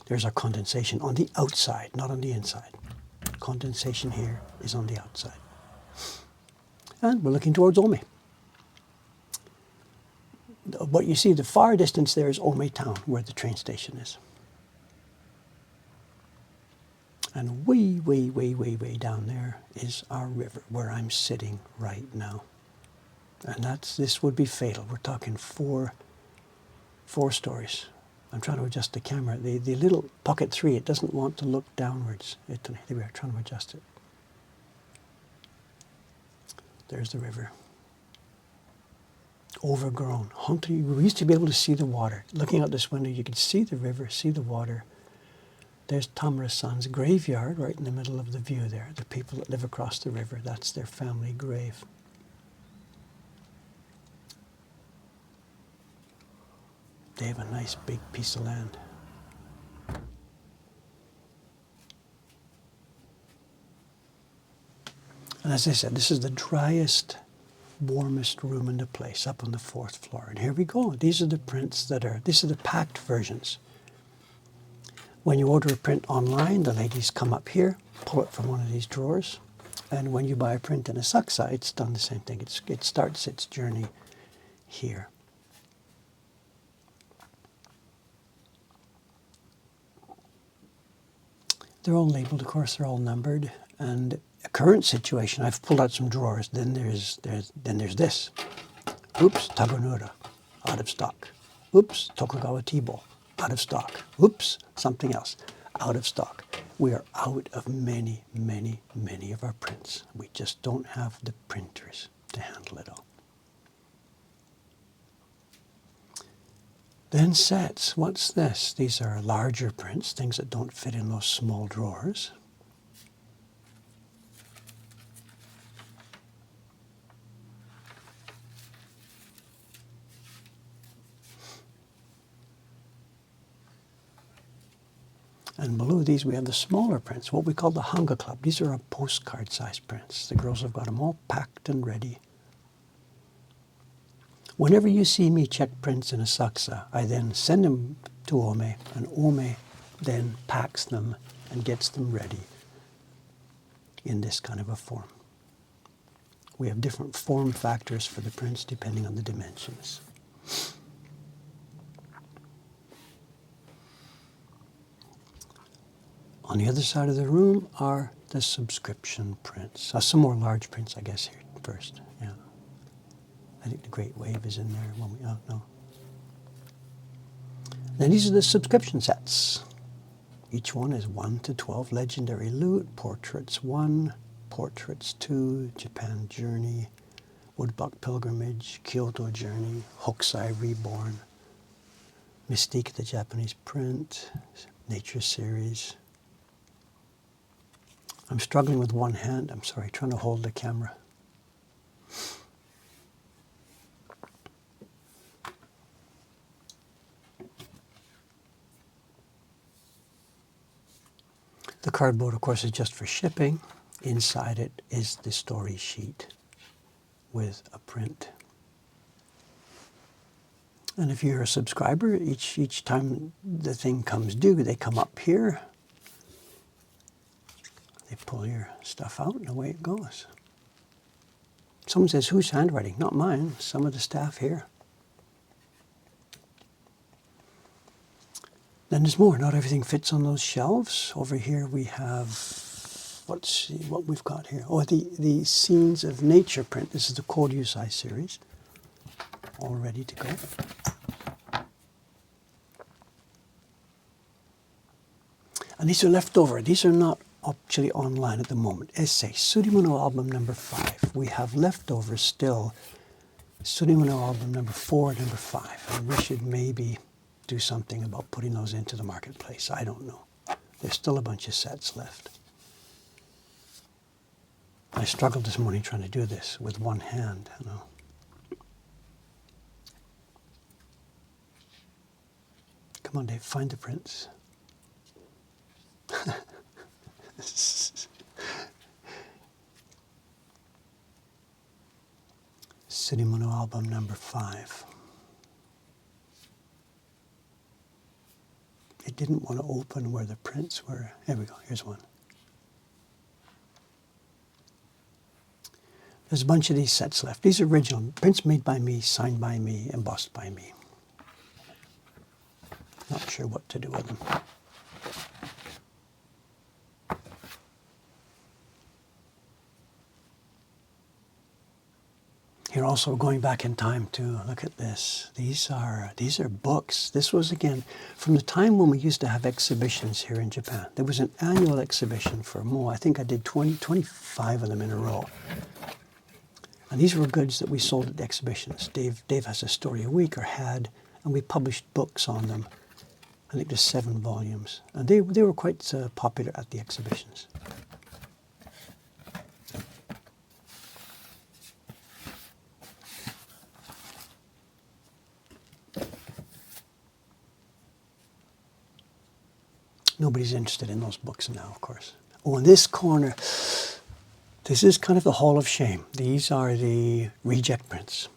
There's our condensation on the outside, not on the inside. Condensation here is on the outside. And we're looking towards Ome. What you see, the far distance there is Ome town, where the train station is. And way, way, way, way, way down there is our river, where I'm sitting right now. And this would be fatal. We're talking four stories. I'm trying to adjust the camera. The little Pocket 3, it doesn't want to look downwards. There we are, trying to adjust it. There's the river. Overgrown. We used to be able to see the water. Looking out this window, you could see the river, see the water. There's Tamara-san's graveyard right in the middle of the view there. The people that live across the river, that's their family grave. They have a nice big piece of land. And as I said, this is the driest, warmest room in the place, up on the 4th floor. And here we go. These are the prints these are the packed versions. When you order a print online, the ladies come up here, pull it from one of these drawers, and when you buy a print in a Saksa, it's done the same thing. It starts its journey here. They're all labeled, of course, they're all numbered, and a current situation, I've pulled out some drawers, then there's this. Oops, Tagonura, out of stock. Oops, Tokugawa Tibo, out of stock. Oops, something else, out of stock. We are out of many, many, many of our prints. We just don't have the printers to handle it all. Then sets. What's this? These are larger prints, things that don't fit in those small drawers. And below these we have the smaller prints, what we call the Hunger Club. These are postcard size prints. The girls have got them all packed and ready. Whenever you see me check prints in Asakusa, I then send them to Ome, and Ome then packs them and gets them ready in this kind of a form. We have different form factors for the prints depending on the dimensions. On the other side of the room are the subscription prints. Some more large prints, I guess, here first. Yeah, I think the Great Wave is in there. No. Then these are the subscription sets. Each one is 1 to 12 Legendary Loot, Portraits 1, Portraits 2, Japan Journey, Woodblock Pilgrimage, Kyoto Journey, Hokusai Reborn, Mystique the Japanese print, Nature Series. I'm struggling with one hand. I'm sorry, trying to hold the camera. The cardboard, of course, is just for shipping. Inside it is the story sheet with a print. And if you're a subscriber, each time the thing comes due, they come up here. They pull your stuff out and away it goes. Someone says, whose handwriting? Not mine, some of the staff here. Then there's more. Not everything fits on those shelves. Over here we have, let's see what we've got here. Oh, the Scenes of Nature print. This is the Koryusai series. All ready to go. And these are left over. These are not actually online at the moment. Essay, Surimono album number 5. We have leftovers still. Surimono album number 4 and number 5. And we should maybe do something about putting those into the marketplace. I don't know. There's still a bunch of sets left. I struggled this morning trying to do this with one hand, you know. Come on, Dave, find the prints. Surimono album number 5. It didn't want to open where the prints were. There we go, here's one. There's a bunch of these sets left. These are original prints made by me, signed by me, embossed by me. Not sure what to do with them. Here also going back in time to look at this. These are books. This was again from the time when we used to have exhibitions here in Japan. There was an annual exhibition for Mo. I think I did 25 of them in a row. And these were goods that we sold at the exhibitions. Dave has a story a week, or had, and we published books on them. I think there's 7 volumes. And they were quite popular at the exhibitions. Nobody's interested in those books now, of course. Oh, in this corner, this is kind of the Hall of Shame. These are the reject prints.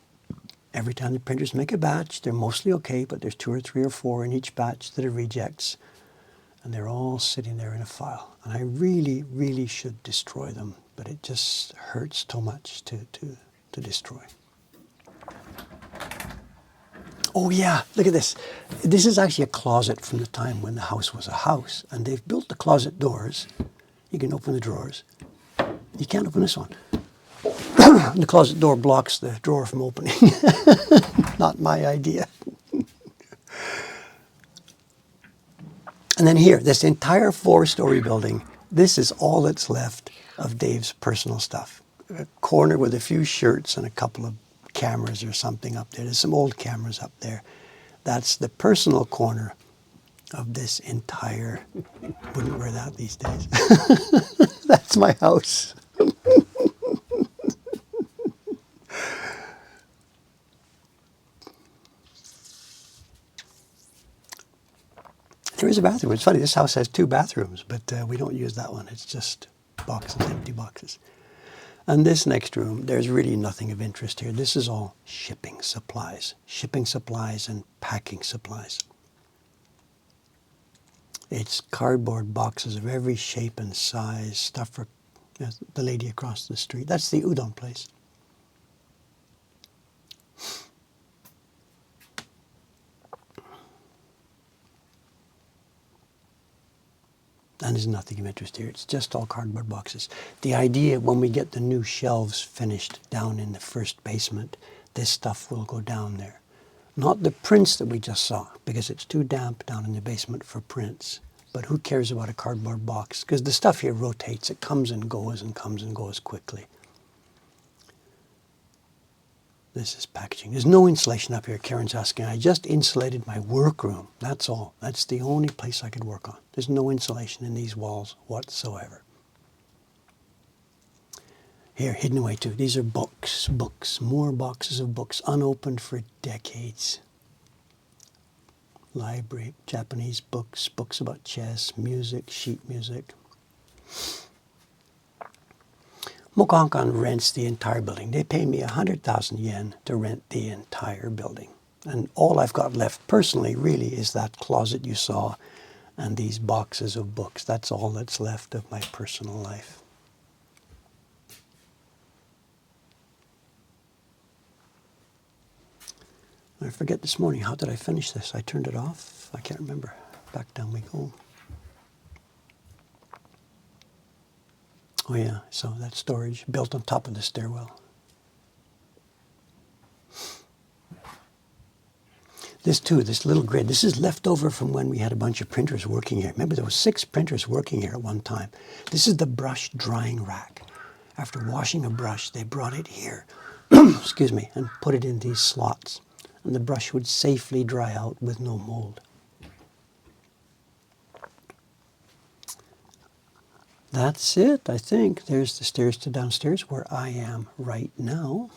Every time the printers make a batch, they're mostly okay, but there's 2 or 3 or 4 in each batch that are rejects. And they're all sitting there in a file. And I really, really should destroy them, but it just hurts too much to destroy. Oh yeah, look at this. This is actually a closet from the time when the house was a house. And they've built the closet doors. You can open the drawers. You can't open this one. The closet door blocks the drawer from opening. Not my idea. And then here, this entire 4-story building, this is all that's left of Dave's personal stuff. A corner with a few shirts and a couple of cameras or something up there. There's some old cameras up there. That's the personal corner of this entire, wouldn't wear that these days. That's my house. There is a bathroom. It's funny, this house has 2 bathrooms, but we don't use that one. It's just boxes, empty boxes. And this next room, there's really nothing of interest here. This is all shipping supplies and packing supplies. It's cardboard boxes of every shape and size, stuff for the lady across the street. That's the udon place. And there's nothing of interest here. It's just all cardboard boxes. The idea, when we get the new shelves finished down in the first basement, this stuff will go down there. Not the prints that we just saw, because it's too damp down in the basement for prints. But who cares about a cardboard box? Because the stuff here rotates. It comes and goes quickly. This is packaging. There's no insulation up here, Karen's asking. I just insulated my workroom. That's all. That's the only place I could work on. There's no insulation in these walls whatsoever. Here, hidden away too. These are books, more boxes of books, unopened for decades. Library, Japanese books, books about chess, music, sheet music. Mokuhankan rents the entire building. They pay me 100,000 yen to rent the entire building. And all I've got left personally really is that closet you saw and these boxes of books. That's all that's left of my personal life. I forget this morning, how did I finish this? I turned it off? I can't remember. Back down we go. Oh yeah, so that's storage built on top of the stairwell. This too, this little grid, this is left over from when we had a bunch of printers working here. Remember, there were 6 printers working here at one time. This is the brush drying rack. After washing a brush, they brought it here, excuse me, and put it in these slots. And the brush would safely dry out with no mold. That's it, I think. There's the stairs to downstairs where I am right now.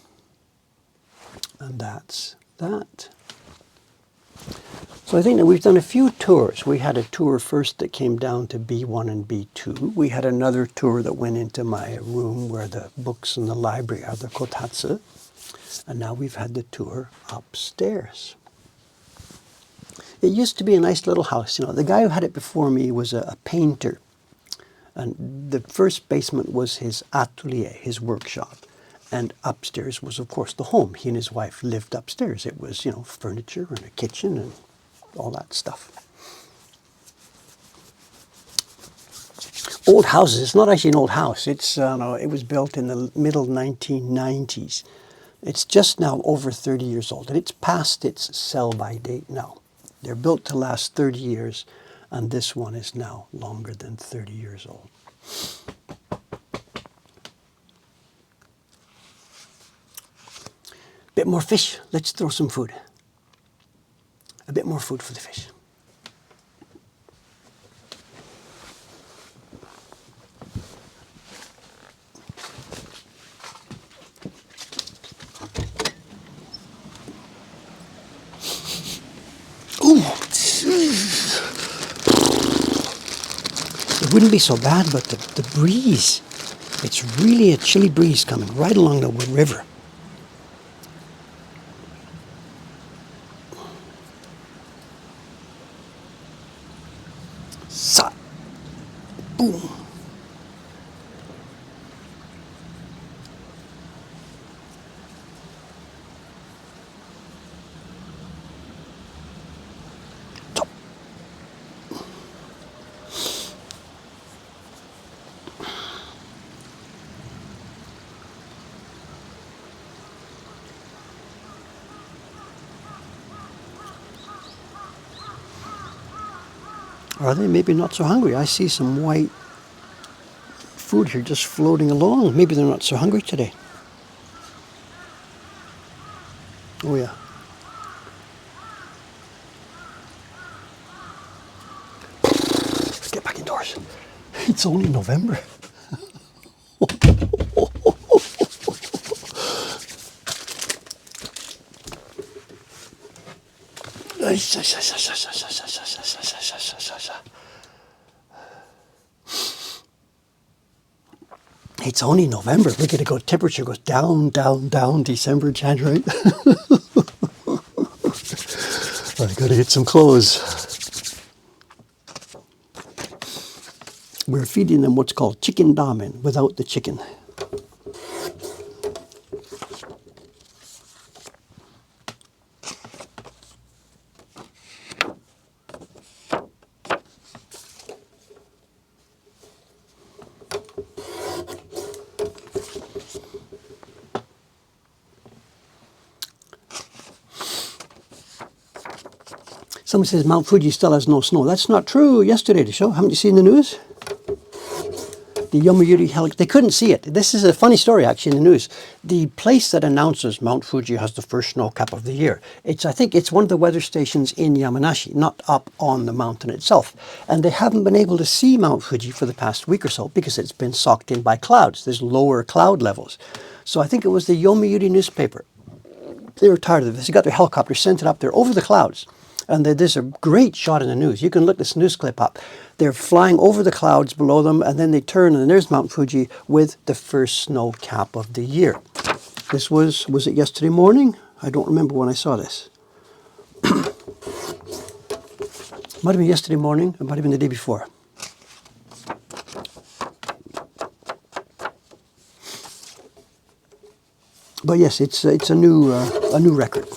And that's that. So I think that we've done a few tours. We had a tour first that came down to B1 and B2. We had another tour that went into my room where the books in the library are, the kotatsu. And now we've had the tour upstairs. It used to be a nice little house. You know, the guy who had it before me was a painter. And the first basement was his atelier, his workshop. And upstairs was, of course, the home. He and his wife lived upstairs. It was, you know, furniture and a kitchen and all that stuff. Old houses. It's not actually an old house. It's, it was built in the middle 1990s. It's just now over 30 years old. And it's past its sell-by date now. They're built to last 30 years. And this one is now longer than 30 years old. Bit more fish. Let's throw some food. A bit more food for the fish. Ooh. It wouldn't be so bad, but the breeze, it's really a chilly breeze coming right along the river. Sa, boom. Are they? Maybe not so hungry. I see some white food here just floating along. Maybe they're not so hungry today. Oh yeah. Let's get back indoors. It's only November. It's only November. Look at it go. Temperature goes down, down, down. December, January. I gotta get some clothes. We're feeding them what's called chicken ramen without the chicken. Someone says Mount Fuji still has no snow. That's not true. Yesterday, the show. Haven't you seen the news? The Yomiuri helicopter. They couldn't see it. This is a funny story, actually, in the news. The place that announces Mount Fuji has the first snow cap of the year. I think it's one of the weather stations in Yamanashi, not up on the mountain itself. And they haven't been able to see Mount Fuji for the past week or so because it's been socked in by clouds. There's lower cloud levels. So I think it was the Yomiuri newspaper. They were tired of this. They got their helicopter, sent it up there over the clouds. And there's a great shot in the news. You can look this news clip up. They're flying over the clouds below them, and then they turn, and there's Mount Fuji with the first snow cap of the year. This was it yesterday morning? I don't remember when I saw this. Might have been yesterday morning. It might have been the day before. But yes, it's a new record.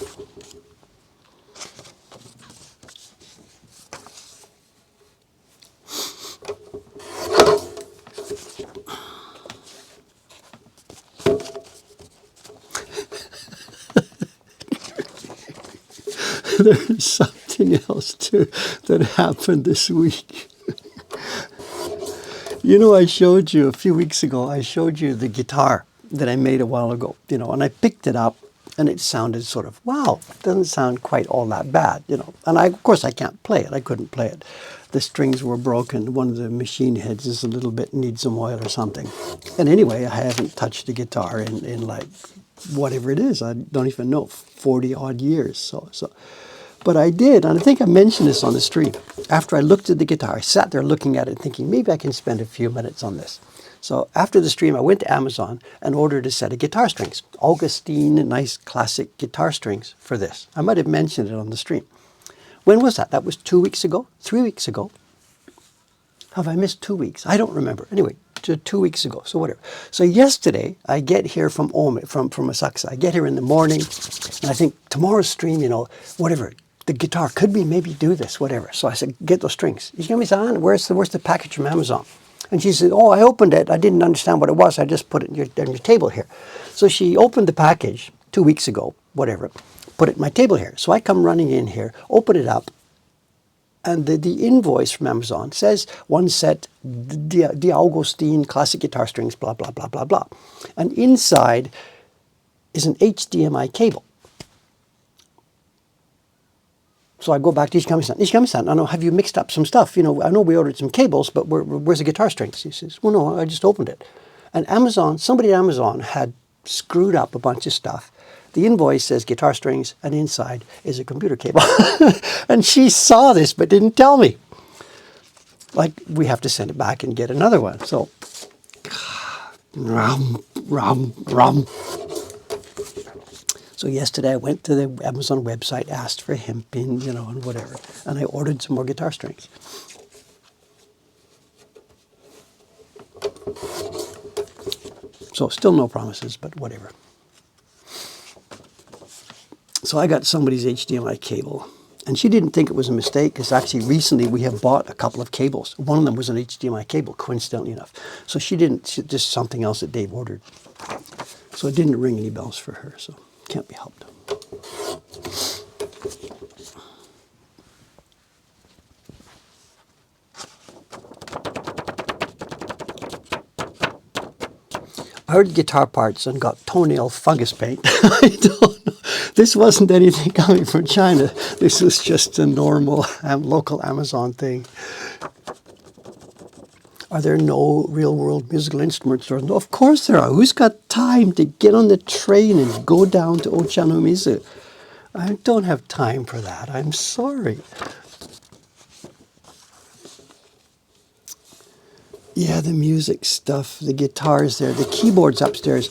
There's something else too that happened this week. You know, I showed you a few weeks ago, I showed you the guitar that I made a while ago, you know, and I picked it up and it sounded sort of, wow, it doesn't sound quite all that bad, you know. And of course I can't play it. I couldn't play it. The strings were broken. One of the machine heads is a little bit, needs some oil or something. And anyway, I haven't touched the guitar in like, whatever it is, I don't even know, 40 odd years. So. But I did, and I think I mentioned this on the stream. After I looked at the guitar, I sat there looking at it thinking, maybe I can spend a few minutes on this. So after the stream, I went to Amazon and ordered a set of guitar strings. Augustine, nice classic guitar strings for this. I might have mentioned it on the stream. When was that? That was 2 weeks ago? 3 weeks ago? Have I missed 2 weeks? I don't remember. Anyway, 2 weeks ago, so whatever. So yesterday, I get here from Asakusa. I get here in the morning, and I think tomorrow's stream, you know, whatever. The guitar, could we maybe do this, whatever. So I said, get those strings. Ishigami-san, where's the package from Amazon? And she said, oh, I opened it. I didn't understand what it was. I just put it on your table here. So she opened the package 2 weeks ago, whatever, put it on my table here. So I come running in here, open it up, and the invoice from Amazon says one set, the Augustine classic guitar strings, blah, blah, blah, blah, blah. And inside is an HDMI cable. So I go back to Ishigami-san. Ishigami-san, I know, have you mixed up some stuff? You know, I know we ordered some cables, but where's the guitar strings? He says, well, no, I just opened it. And somebody at Amazon had screwed up a bunch of stuff. The invoice says guitar strings, and inside is a computer cable. And she saw this, but didn't tell me. Like, we have to send it back and get another one. So, rum. So yesterday I went to the Amazon website, asked for hempin, you know, and whatever. And I ordered some more guitar strings. So still no promises, but whatever. So I got somebody's HDMI cable. And she didn't think it was a mistake because actually recently we have bought a couple of cables. One of them was an HDMI cable, coincidentally enough. So she didn't, just something else that Dave ordered. So it didn't ring any bells for her, so can't be helped. heard guitar parts and got toenail fungus paint. I don't know. This wasn't anything coming from China. This was just a normal local Amazon thing. Are there no real-world musical instrument stores? No, of course there are. Who's got time to get on the train and go down to Ochanomizu? I don't have time for that. I'm sorry. Yeah, the music stuff, the guitars there, the keyboards upstairs.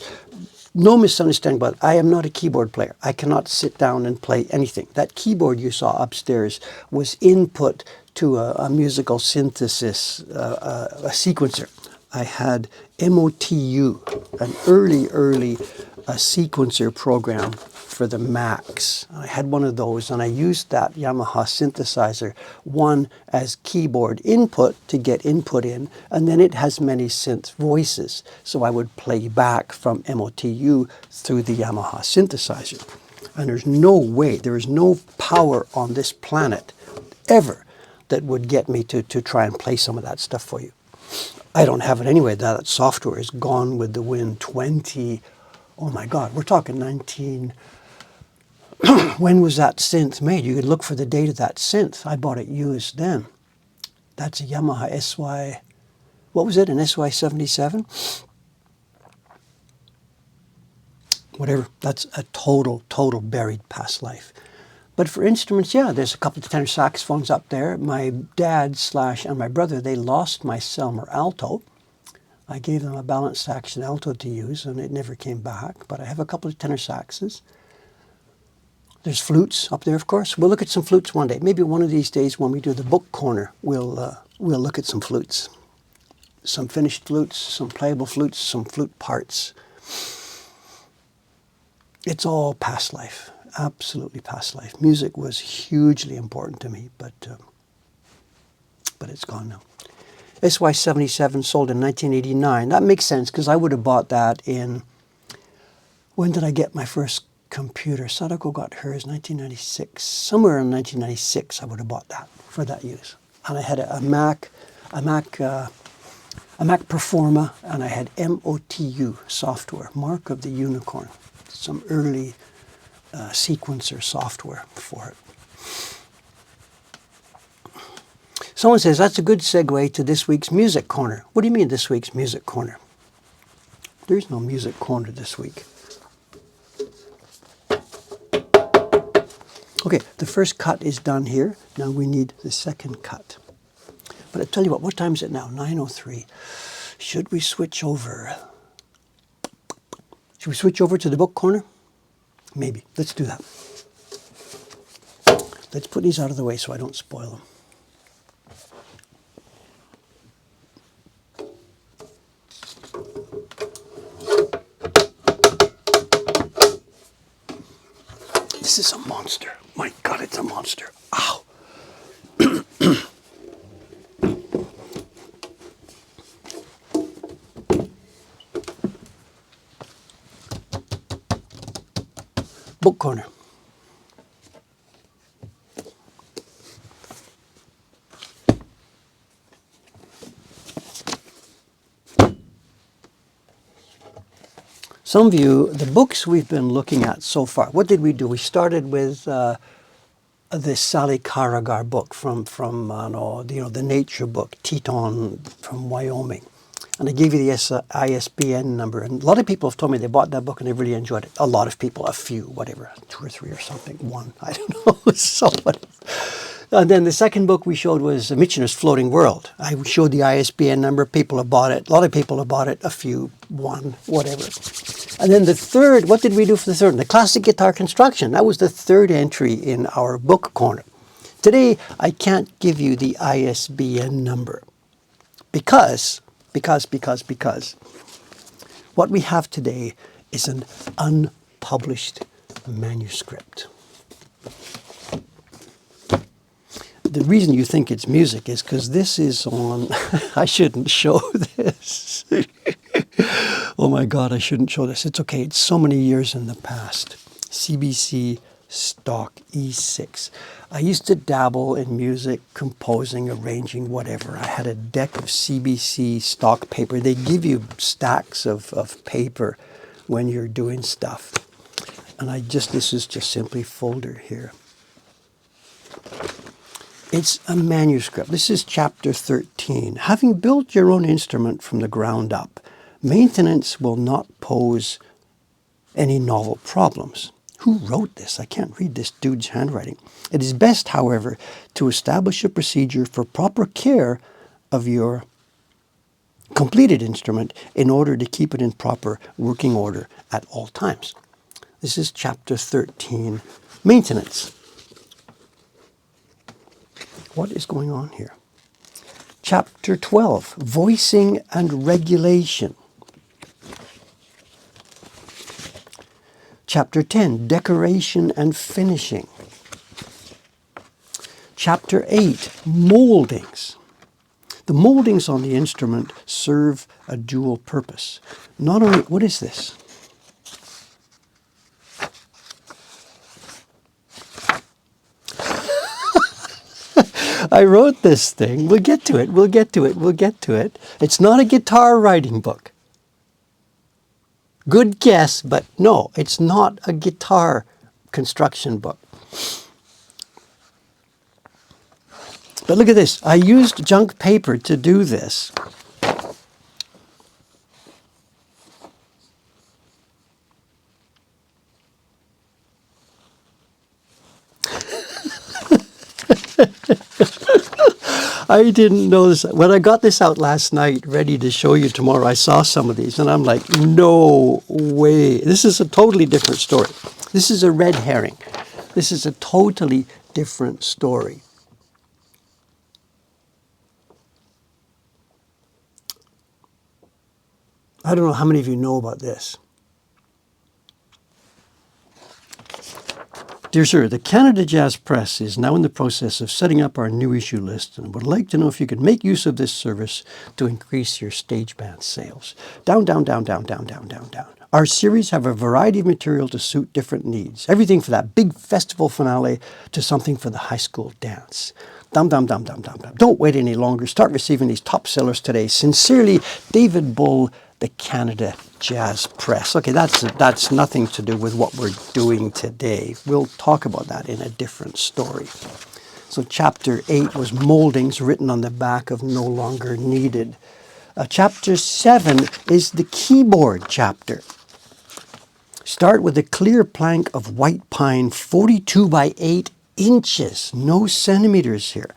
No misunderstanding, but I am not a keyboard player. I cannot sit down and play anything. That keyboard you saw upstairs was input to a musical synthesis, a sequencer. I had MOTU, an early sequencer program for the Macs. I had one of those, and I used that Yamaha synthesizer, one as keyboard input to get input in, and then it has many synth voices. So I would play back from MOTU through the Yamaha synthesizer. And there's no way, there is no power on this planet ever that would get me to try and play some of that stuff for you. I don't have it anyway. That software is gone with the wind. Oh my God, we're talking 19... When was that synth made? You could look for the date of that synth. I bought it used then. That's a Yamaha SY... What was it, an SY77? Whatever. That's a total buried past life. But for instruments, yeah, there's a couple of tenor saxophones up there. My dad and my brother, they lost my Selmer alto. I gave them a balanced sax and alto to use, and it never came back. But I have a couple of tenor saxes. There's flutes up there, of course. We'll look at some flutes one day. Maybe one of these days when we do the book corner, we'll look at some flutes. Some finished flutes, some playable flutes, some flute parts. It's all past life. Absolutely past life. Music was hugely important to me, but it's gone now. SY77 sold in 1989. That makes sense because I would have bought that in... When did I get my first computer? Sadako got hers 1996. Somewhere in 1996 I would have bought that for that use. And I had a Mac Performa, and I had MOTU software, Mark of the Unicorn. Some early sequencer software for it. Someone says, that's a good segue to this week's Music Corner. What do you mean this week's Music Corner? There's no Music Corner this week. Okay, the first cut is done here. Now we need the second cut. But I tell you what time is it now? 9:03. Should we switch over? Should we switch over to the book corner? Maybe. Let's do that. Let's put these out of the way so I don't spoil them. This is a monster. My God, it's a monster. Ow. Book corner. Some of you, the books we've been looking at so far, what did we do? We started with this Sally Karagar book from the nature book, Teton from Wyoming. And I gave you the ISBN number. And a lot of people have told me they bought that book and they really enjoyed it. A lot of people, a few, whatever, 2 or 3 or something, 1, I don't know. So and then the second book we showed was Michener's Floating World. I showed the ISBN number. People have bought it. A lot of people have bought it, a few, 1, whatever. And then the third, what did we do for the third? The classic guitar construction. That was the third entry in our book corner. Today, I can't give you the ISBN number because what we have today is an unpublished manuscript. The reason you think it's music is because this is on... I shouldn't show this. Oh my God, I shouldn't show this. It's okay. It's so many years in the past. CBC stock E6. I used to dabble in music, composing, arranging, whatever. I had a deck of CBC stock paper. They give you stacks of paper when you're doing stuff. And this is just simply folder here. It's a manuscript. This is chapter 13. Having built your own instrument from the ground up, maintenance will not pose any novel problems. Who wrote this? I can't read this dude's handwriting. It is best, however, to establish a procedure for proper care of your completed instrument in order to keep it in proper working order at all times. This is chapter 13, maintenance. What is going on here? Chapter 12, voicing and regulation. Chapter 10, decoration and finishing. Chapter 8, moldings. The moldings on the instrument serve a dual purpose. Not only, what is this? I wrote this thing. We'll get to it. It's not a guitar writing book. Good guess, but no, it's not a guitar construction book. But look at this. I used junk paper to do this. I didn't know this. When I got this out last night, ready to show you tomorrow, I saw some of these and I'm like, no way. This is a totally different story. This is a red herring. This is a totally different story. I don't know how many of you know about this. Dear Sir, the Canada Jazz Press is now in the process of setting up our new issue list and would like to know if you could make use of this service to increase your stage band sales. Down, down, down, down, down, down, down, down. Our series have a variety of material to suit different needs. Everything from that big festival finale to something for the high school dance. Dum, dum, dum, dum, dum, dum. Don't wait any longer. Start receiving these top sellers today. Sincerely, David Bull, the Canada Jazz Press. Okay, that's nothing to do with what we're doing today. We'll talk about that in a different story. So chapter 8 was moldings written on the back of No Longer Needed. Chapter 7 is the keyboard chapter. Start with a clear plank of white pine, 42 by 8 inches, no centimeters here.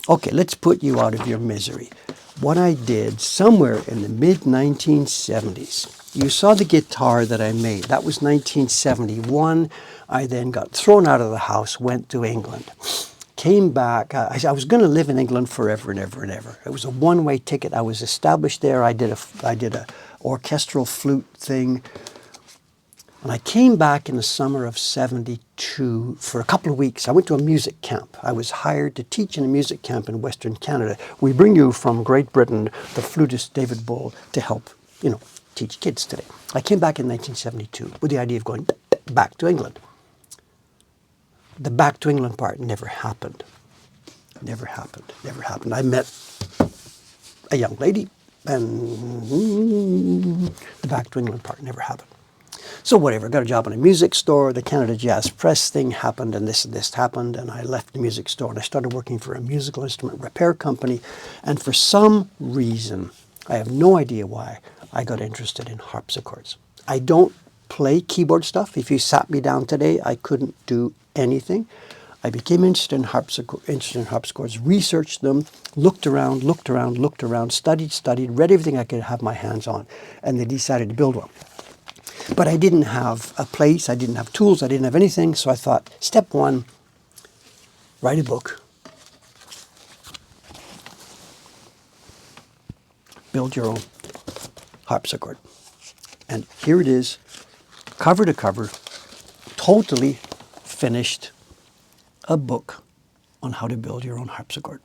Okay, let's put you out of your misery. What I did somewhere in the mid-1970s, you saw the guitar that I made. That was 1971. I then got thrown out of the house, went to England. Came back. I was going to live in England forever and ever and ever. It was a one-way ticket. I was established there. I did a orchestral flute thing. And I came back in the summer of 72 for a couple of weeks. I went to a music camp. I was hired to teach in a music camp in Western Canada. We bring you from Great Britain the flutist David Bull to help, teach kids today. I came back in 1972 with the idea of going back to England. The back to England part never happened. Never happened. Never happened. I met a young lady and the back to England part never happened. So whatever, got a job in a music store, the Canada Jazz Press thing happened, and this happened, and I left the music store, and I started working for a musical instrument repair company, and for some reason, I have no idea why, I got interested in harpsichords. I don't play keyboard stuff. If you sat me down today, I couldn't do anything. I became interested in harpsichords, researched them, looked around, studied, read everything I could have my hands on, and then decided to build one. But I didn't have a place, I didn't have tools, I didn't have anything, so I thought, step one, write a book. Build your own harpsichord. And here it is, cover to cover, totally finished, a book on how to build your own harpsichord.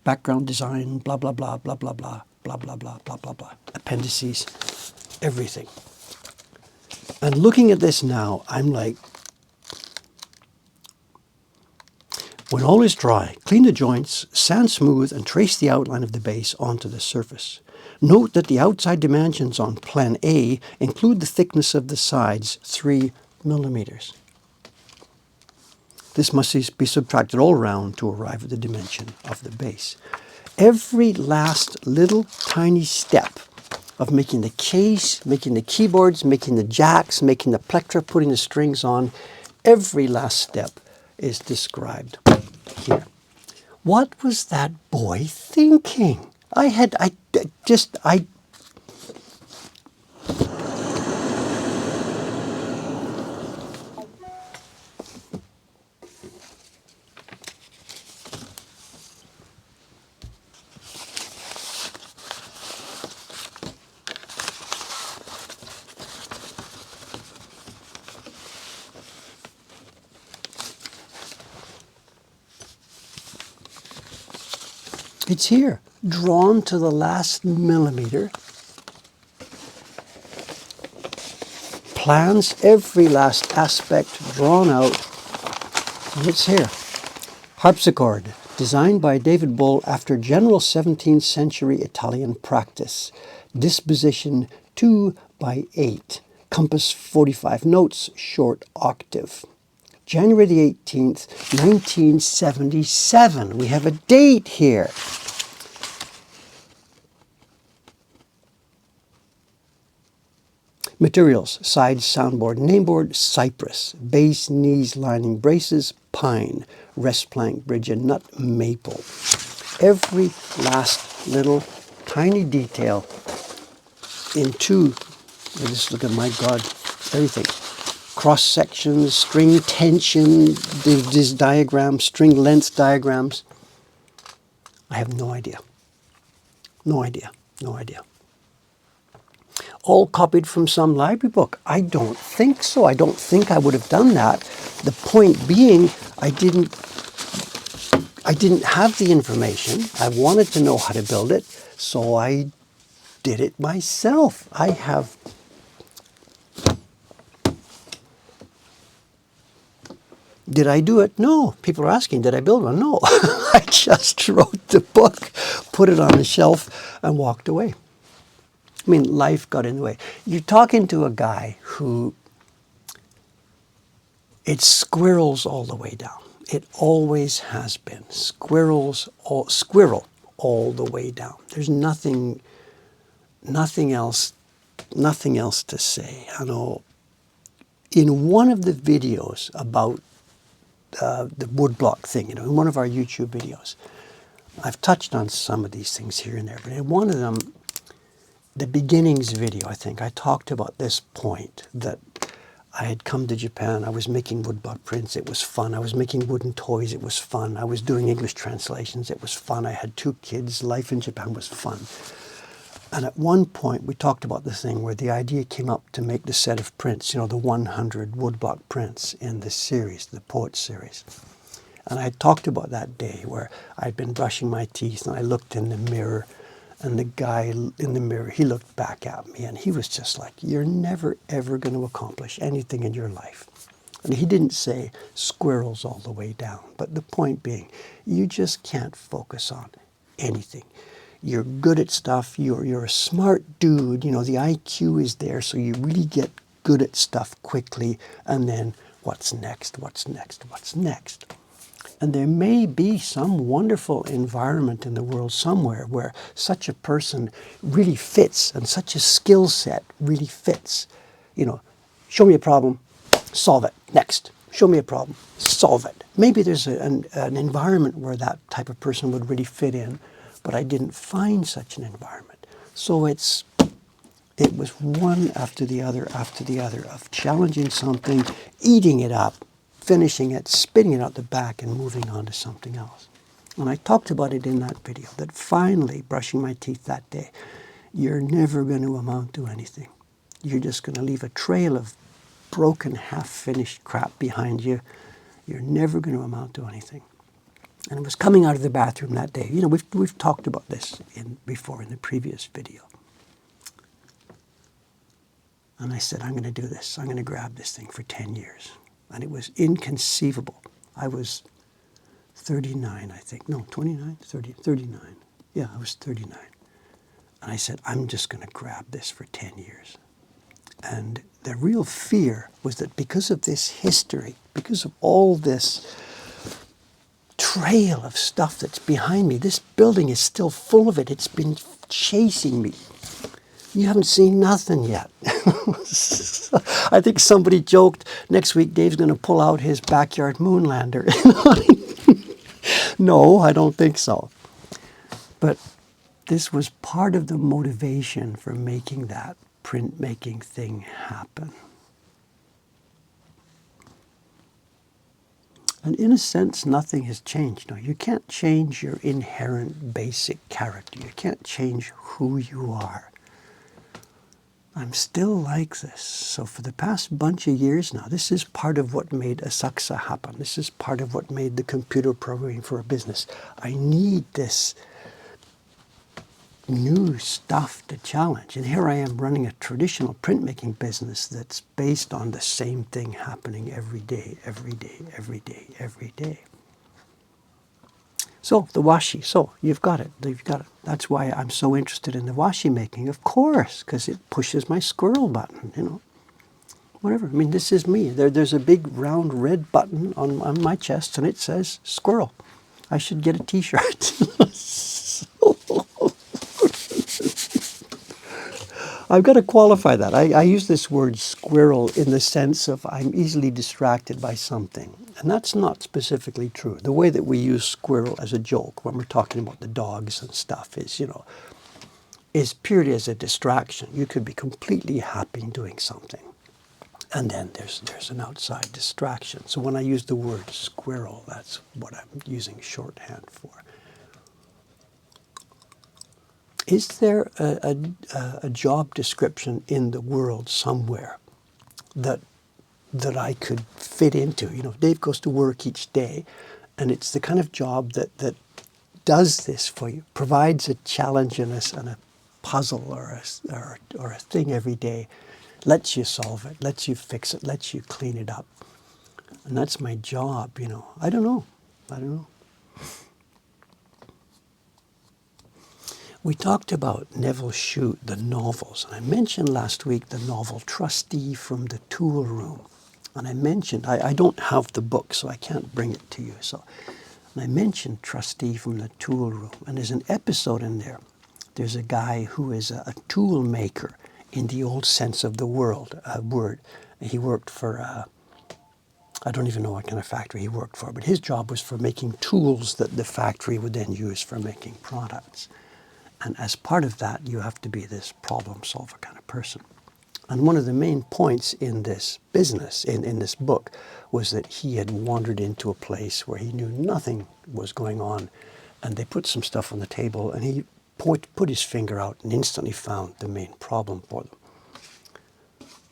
Background design, blah, blah, blah, blah, blah, blah, blah, blah, blah, blah, blah, blah. Appendices, everything. And looking at this now, I'm like, When all is dry, clean the joints, sand smooth, and trace the outline of the base onto the surface. Note that the outside dimensions on plan A include the thickness of the sides, 3 millimeters. This must be subtracted all around to arrive at the dimension of the base. Every last little tiny step of making the case, making the keyboards, making the jacks, making the plectra, putting the strings on, every last step is described here. What was that boy thinking? It's here, drawn to the last millimeter. Plans, every last aspect drawn out, and it's here. Harpsichord, designed by David Bull after general 17th century Italian practice. Disposition 2/8. Compass 45 notes, short octave. January the 18th, 1977. We have a date here. Materials: side soundboard, nameboard, cypress, base, knees, lining, braces, pine, rest plank, bridge, and nut, maple. Every last little tiny detail into, just look at, my God, everything. Cross sections, string tension, these diagrams, string length diagrams. I have no idea. No idea. No idea. All copied from some library book? I don't think so. I don't think I would have done that. The point being, I didn't have the information. I wanted to know how to build it, so I did it myself. Did I do it? No. People are asking, did I build one? No. I just wrote the book, put it on the shelf, and walked away. I mean, life got in the way. You're talking to a guy who, it's squirrels all the way down. It always has been. Squirrel all the way down. There's nothing else to say. I know in one of the videos about the woodblock thing, in one of our YouTube videos, I've touched on some of these things here and there, but in one of them, the beginnings video, I think, I talked about this point that I had come to Japan, I was making woodblock prints, it was fun. I was making wooden toys, it was fun. I was doing English translations, it was fun. I had 2 kids, life in Japan was fun. And at one point, we talked about the thing where the idea came up to make the set of prints, the 100 woodblock prints in this series, the Poet series. And I talked about that day where I'd been brushing my teeth and I looked in the mirror, and the guy in the mirror, he looked back at me and he was just like, you're never, ever going to accomplish anything in your life. And he didn't say squirrels all the way down. But the point being, you just can't focus on anything. You're good at stuff. You're a smart dude. The IQ is there, so you really get good at stuff quickly. And then what's next? What's next? What's next? And there may be some wonderful environment in the world somewhere where such a person really fits and such a skill set really fits. Show me a problem, solve it. Next. Show me a problem, solve it. Maybe there's an environment where that type of person would really fit in, but I didn't find such an environment. So it was one after the other of challenging something, eating it up, finishing it, spitting it out the back, and moving on to something else. And I talked about it in that video, that finally, brushing my teeth that day, you're never going to amount to anything. You're just going to leave a trail of broken, half-finished crap behind you. You're never going to amount to anything. And I was coming out of the bathroom that day. We've talked about this before in the previous video. And I said, I'm going to do this. I'm going to grab this thing for 10 years. And it was inconceivable. I was 39, I think. No, 29, 30, 39. Yeah, I was 39. And I said, I'm just going to grab this for 10 years. And the real fear was that because of this history, because of all this trail of stuff that's behind me, this building is still full of it. It's been chasing me. You haven't seen nothing yet. I think somebody joked, next week Dave's going to pull out his backyard moonlander. No, I don't think so. But this was part of the motivation for making that printmaking thing happen. And in a sense, nothing has changed. No, you can't change your inherent basic character. You can't change who you are. I'm still like this. So for the past bunch of years now, this is part of what made Asakusa happen. This is part of what made the computer programming for a business. I need this new stuff to challenge. And here I am running a traditional printmaking business that's based on the same thing happening every day, every day, every day, every day. So the washi, so you've got it. That's why I'm so interested in the washi making, of course, because it pushes my squirrel button, you know. Whatever. I mean, this is me. There's a big round red button on my chest and it says squirrel. I should get a t-shirt. I've got to qualify that. I use this word squirrel in the sense of I'm easily distracted by something. And that's not specifically true. The way that we use squirrel as a joke when we're talking about the dogs and stuff is, you know, is purely as a distraction. You could be completely happy doing something. And then there's an outside distraction. So when I use the word squirrel, that's what I'm using shorthand for. Is there a job description in the world somewhere that I could fit into? You know, Dave goes to work each day, and it's the kind of job that does this for you, provides a challenge and a puzzle or a thing every day, lets you solve it, lets you fix it, lets you clean it up. And that's my job, you know. I don't know. We talked about Neville Shute, the novels, and I mentioned last week the novel Trustee from the Tool Room. And I mentioned, I don't have the book, so I can't bring it to you. So, and I mentioned Trustee from the Tool Room, and there's an episode in there. There's a guy who is a tool maker in the old sense of the word. He worked for, I don't even know what kind of factory he worked for, but his job was for making tools that the factory would then use for making products. And as part of that, you have to be this problem solver kind of person. And one of the main points in this business, in this book, was that he had wandered into a place where he knew nothing was going on. And they put some stuff on the table and he put his finger out and instantly found the main problem for them.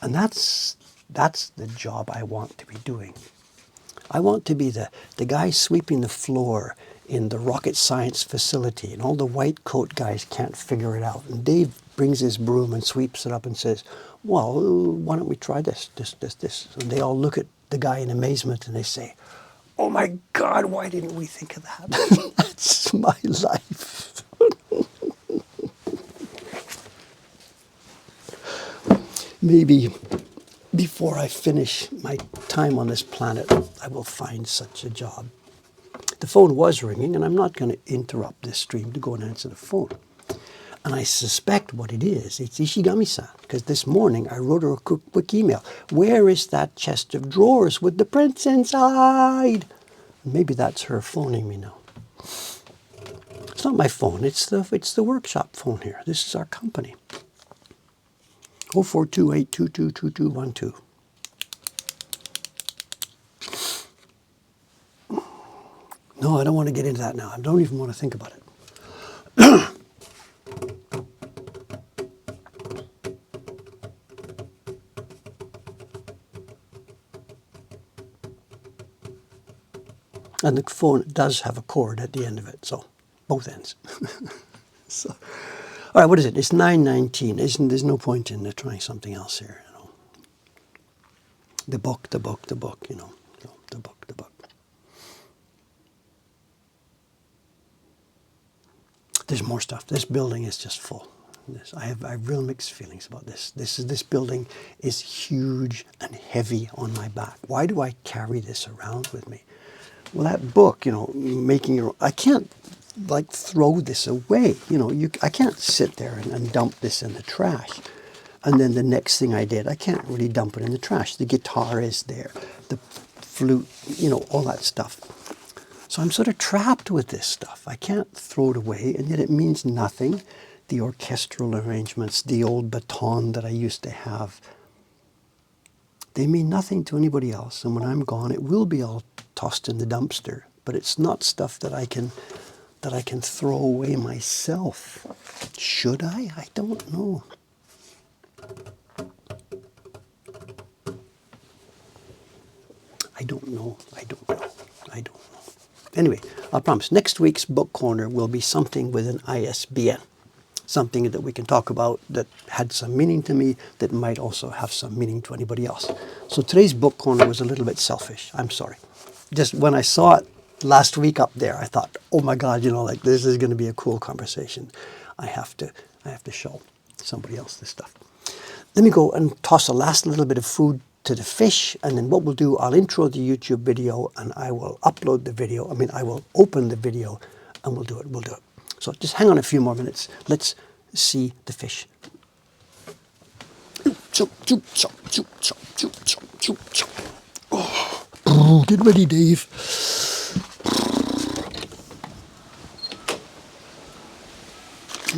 And that's the job I want to be doing. I want to be the guy sweeping the floor in the rocket science facility, and all the white coat guys can't figure it out. And Dave brings his broom and sweeps it up and says, well, why don't we try this. And they all look at the guy in amazement and they say, oh my God, why didn't we think of that? That's my life. Maybe before I finish my time on this planet, I will find such a job. The phone was ringing, and I'm not going to interrupt this stream to go and answer the phone. And I suspect what it is. It's Ishigami-san, because this morning I wrote her a quick email. Where is that chest of drawers with the prints inside? Maybe that's her phoning me now. It's not my phone. It's the workshop phone here. This is our company. 0428222212. No, I don't want to get into that now. I don't even want to think about it. And the phone does have a cord at the end of it, so both ends. So, all right, what is it? It's 9:19. There's no point in trying something else here. You know, the book. You know, the book. There's more stuff. This building is just full. I have real mixed feelings about this. This building is huge and heavy on my back. Why do I carry this around with me? Well, that book, you know, making your, I can't like throw this away. You know, I can't sit there and dump this in the trash. And then the next thing I did, I can't really dump it in the trash. The guitar is there, the flute, you know, all that stuff. So I'm sort of trapped with this stuff. I can't throw it away, and yet it means nothing. The orchestral arrangements, the old baton that I used to have, they mean nothing to anybody else. And when I'm gone, it will be all tossed in the dumpster. But it's not stuff that I can throw away myself. Should I? I don't know. I don't know. Anyway, I promise next week's book corner will be something with an ISBN. Something that we can talk about that had some meaning to me that might also have some meaning to anybody else. So today's book corner was a little bit selfish. I'm sorry. Just when I saw it last week up there, I thought, oh my God, you know, like this is going to be a cool conversation. I have to show somebody else this stuff. Let me go and toss a last little bit of food to the fish, and then what we'll do, I'll intro the YouTube video and I will upload the video. I will open the video and we'll do it. So just hang on a few more minutes. Let's see the fish. Oh, get ready, Dave.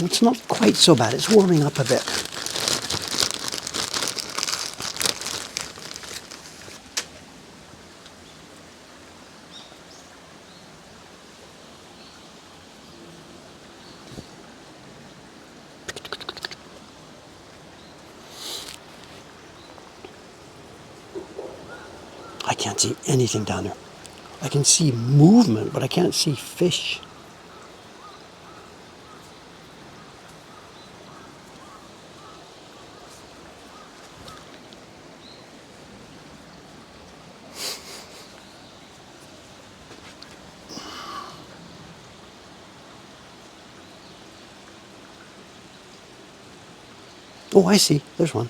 It's not quite so bad. It's warming up a bit. I can't see anything down there. I can see movement, but I can't see fish. Oh, I see. There's one.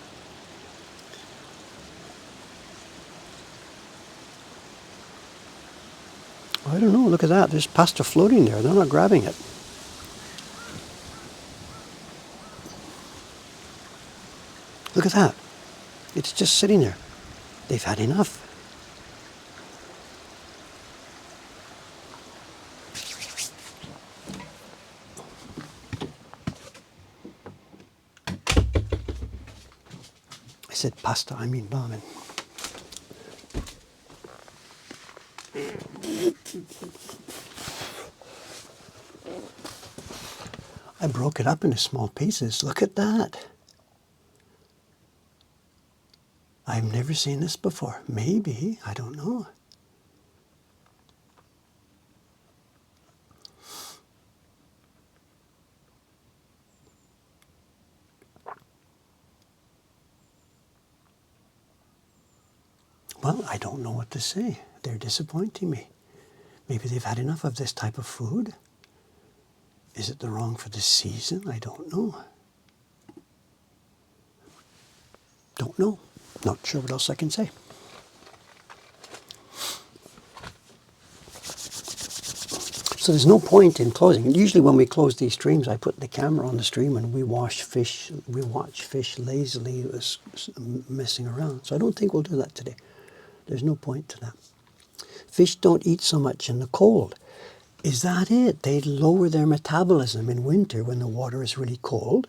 I don't know. Look at that. There's pasta floating there. They're not grabbing it. Look at that. It's just sitting there. They've had enough. I said pasta, I mean ramen. I broke it up into small pieces. Look at that. I've never seen this before. Maybe, I don't know. Well, I don't know what to say. They're disappointing me. Maybe they've had enough of this type of food. Is it the wrong for the season? I don't know. Don't know. Not sure what else I can say. So there's no point in closing. Usually when we close these streams, I put the camera on the stream and we watch fish lazily messing around. So I don't think we'll do that today. There's no point to that. Fish don't eat so much in the cold. Is that it? They lower their metabolism in winter when the water is really cold?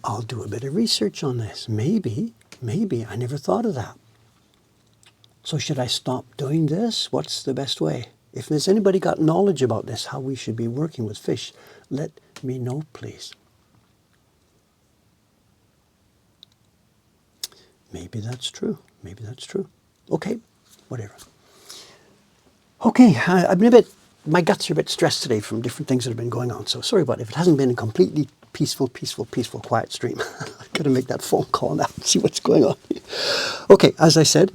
I'll do a bit of research on this. Maybe. I never thought of that. So should I stop doing this? What's the best way? If there's anybody got knowledge about this, how we should be working with fish, let me know, please. Maybe that's true. Okay, whatever. Okay, I've been my guts are a bit stressed today from different things that have been going on. So sorry about it. If it hasn't been a completely peaceful, quiet stream. I've got to make that phone call now and see what's going on. Okay, as I said,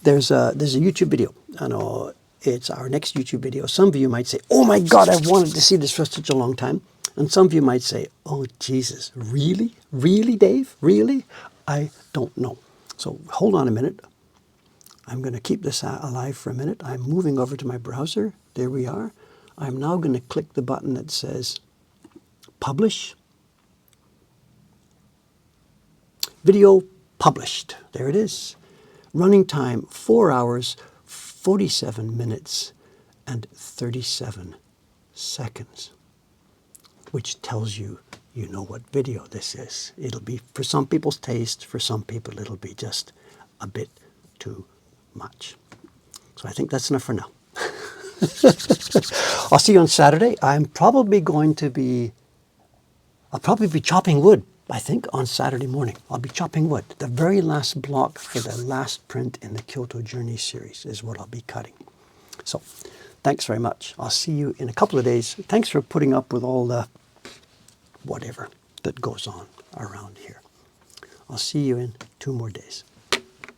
there's a YouTube video. I know it's our next YouTube video. Some of you might say, oh my God, I've wanted to see this for such a long time. And some of you might say, oh Jesus, really? Really, Dave? Really? I don't know. So hold on a minute. I'm going to keep this alive for a minute. I'm moving over to my browser. There we are. I'm now going to click the button that says Publish. Video published. There it is. Running time 4 hours, 47 minutes, and 37 seconds, which tells you you know what video this is. It'll be, for some people's taste, for some people it'll be just a bit too much. So I think that's enough for now. I'll see you on Saturday. I'll probably be chopping wood, I think, on Saturday morning. I'll be chopping wood. The very last block for the last print in the Kyoto Journey series is what I'll be cutting. So thanks very much. I'll see you in a couple of days. Thanks for putting up with all the whatever that goes on around here. I'll see you in 2 more days.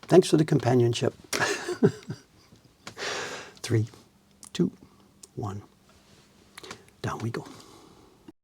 Thanks for the companionship. 3, 2, 1. Down we go.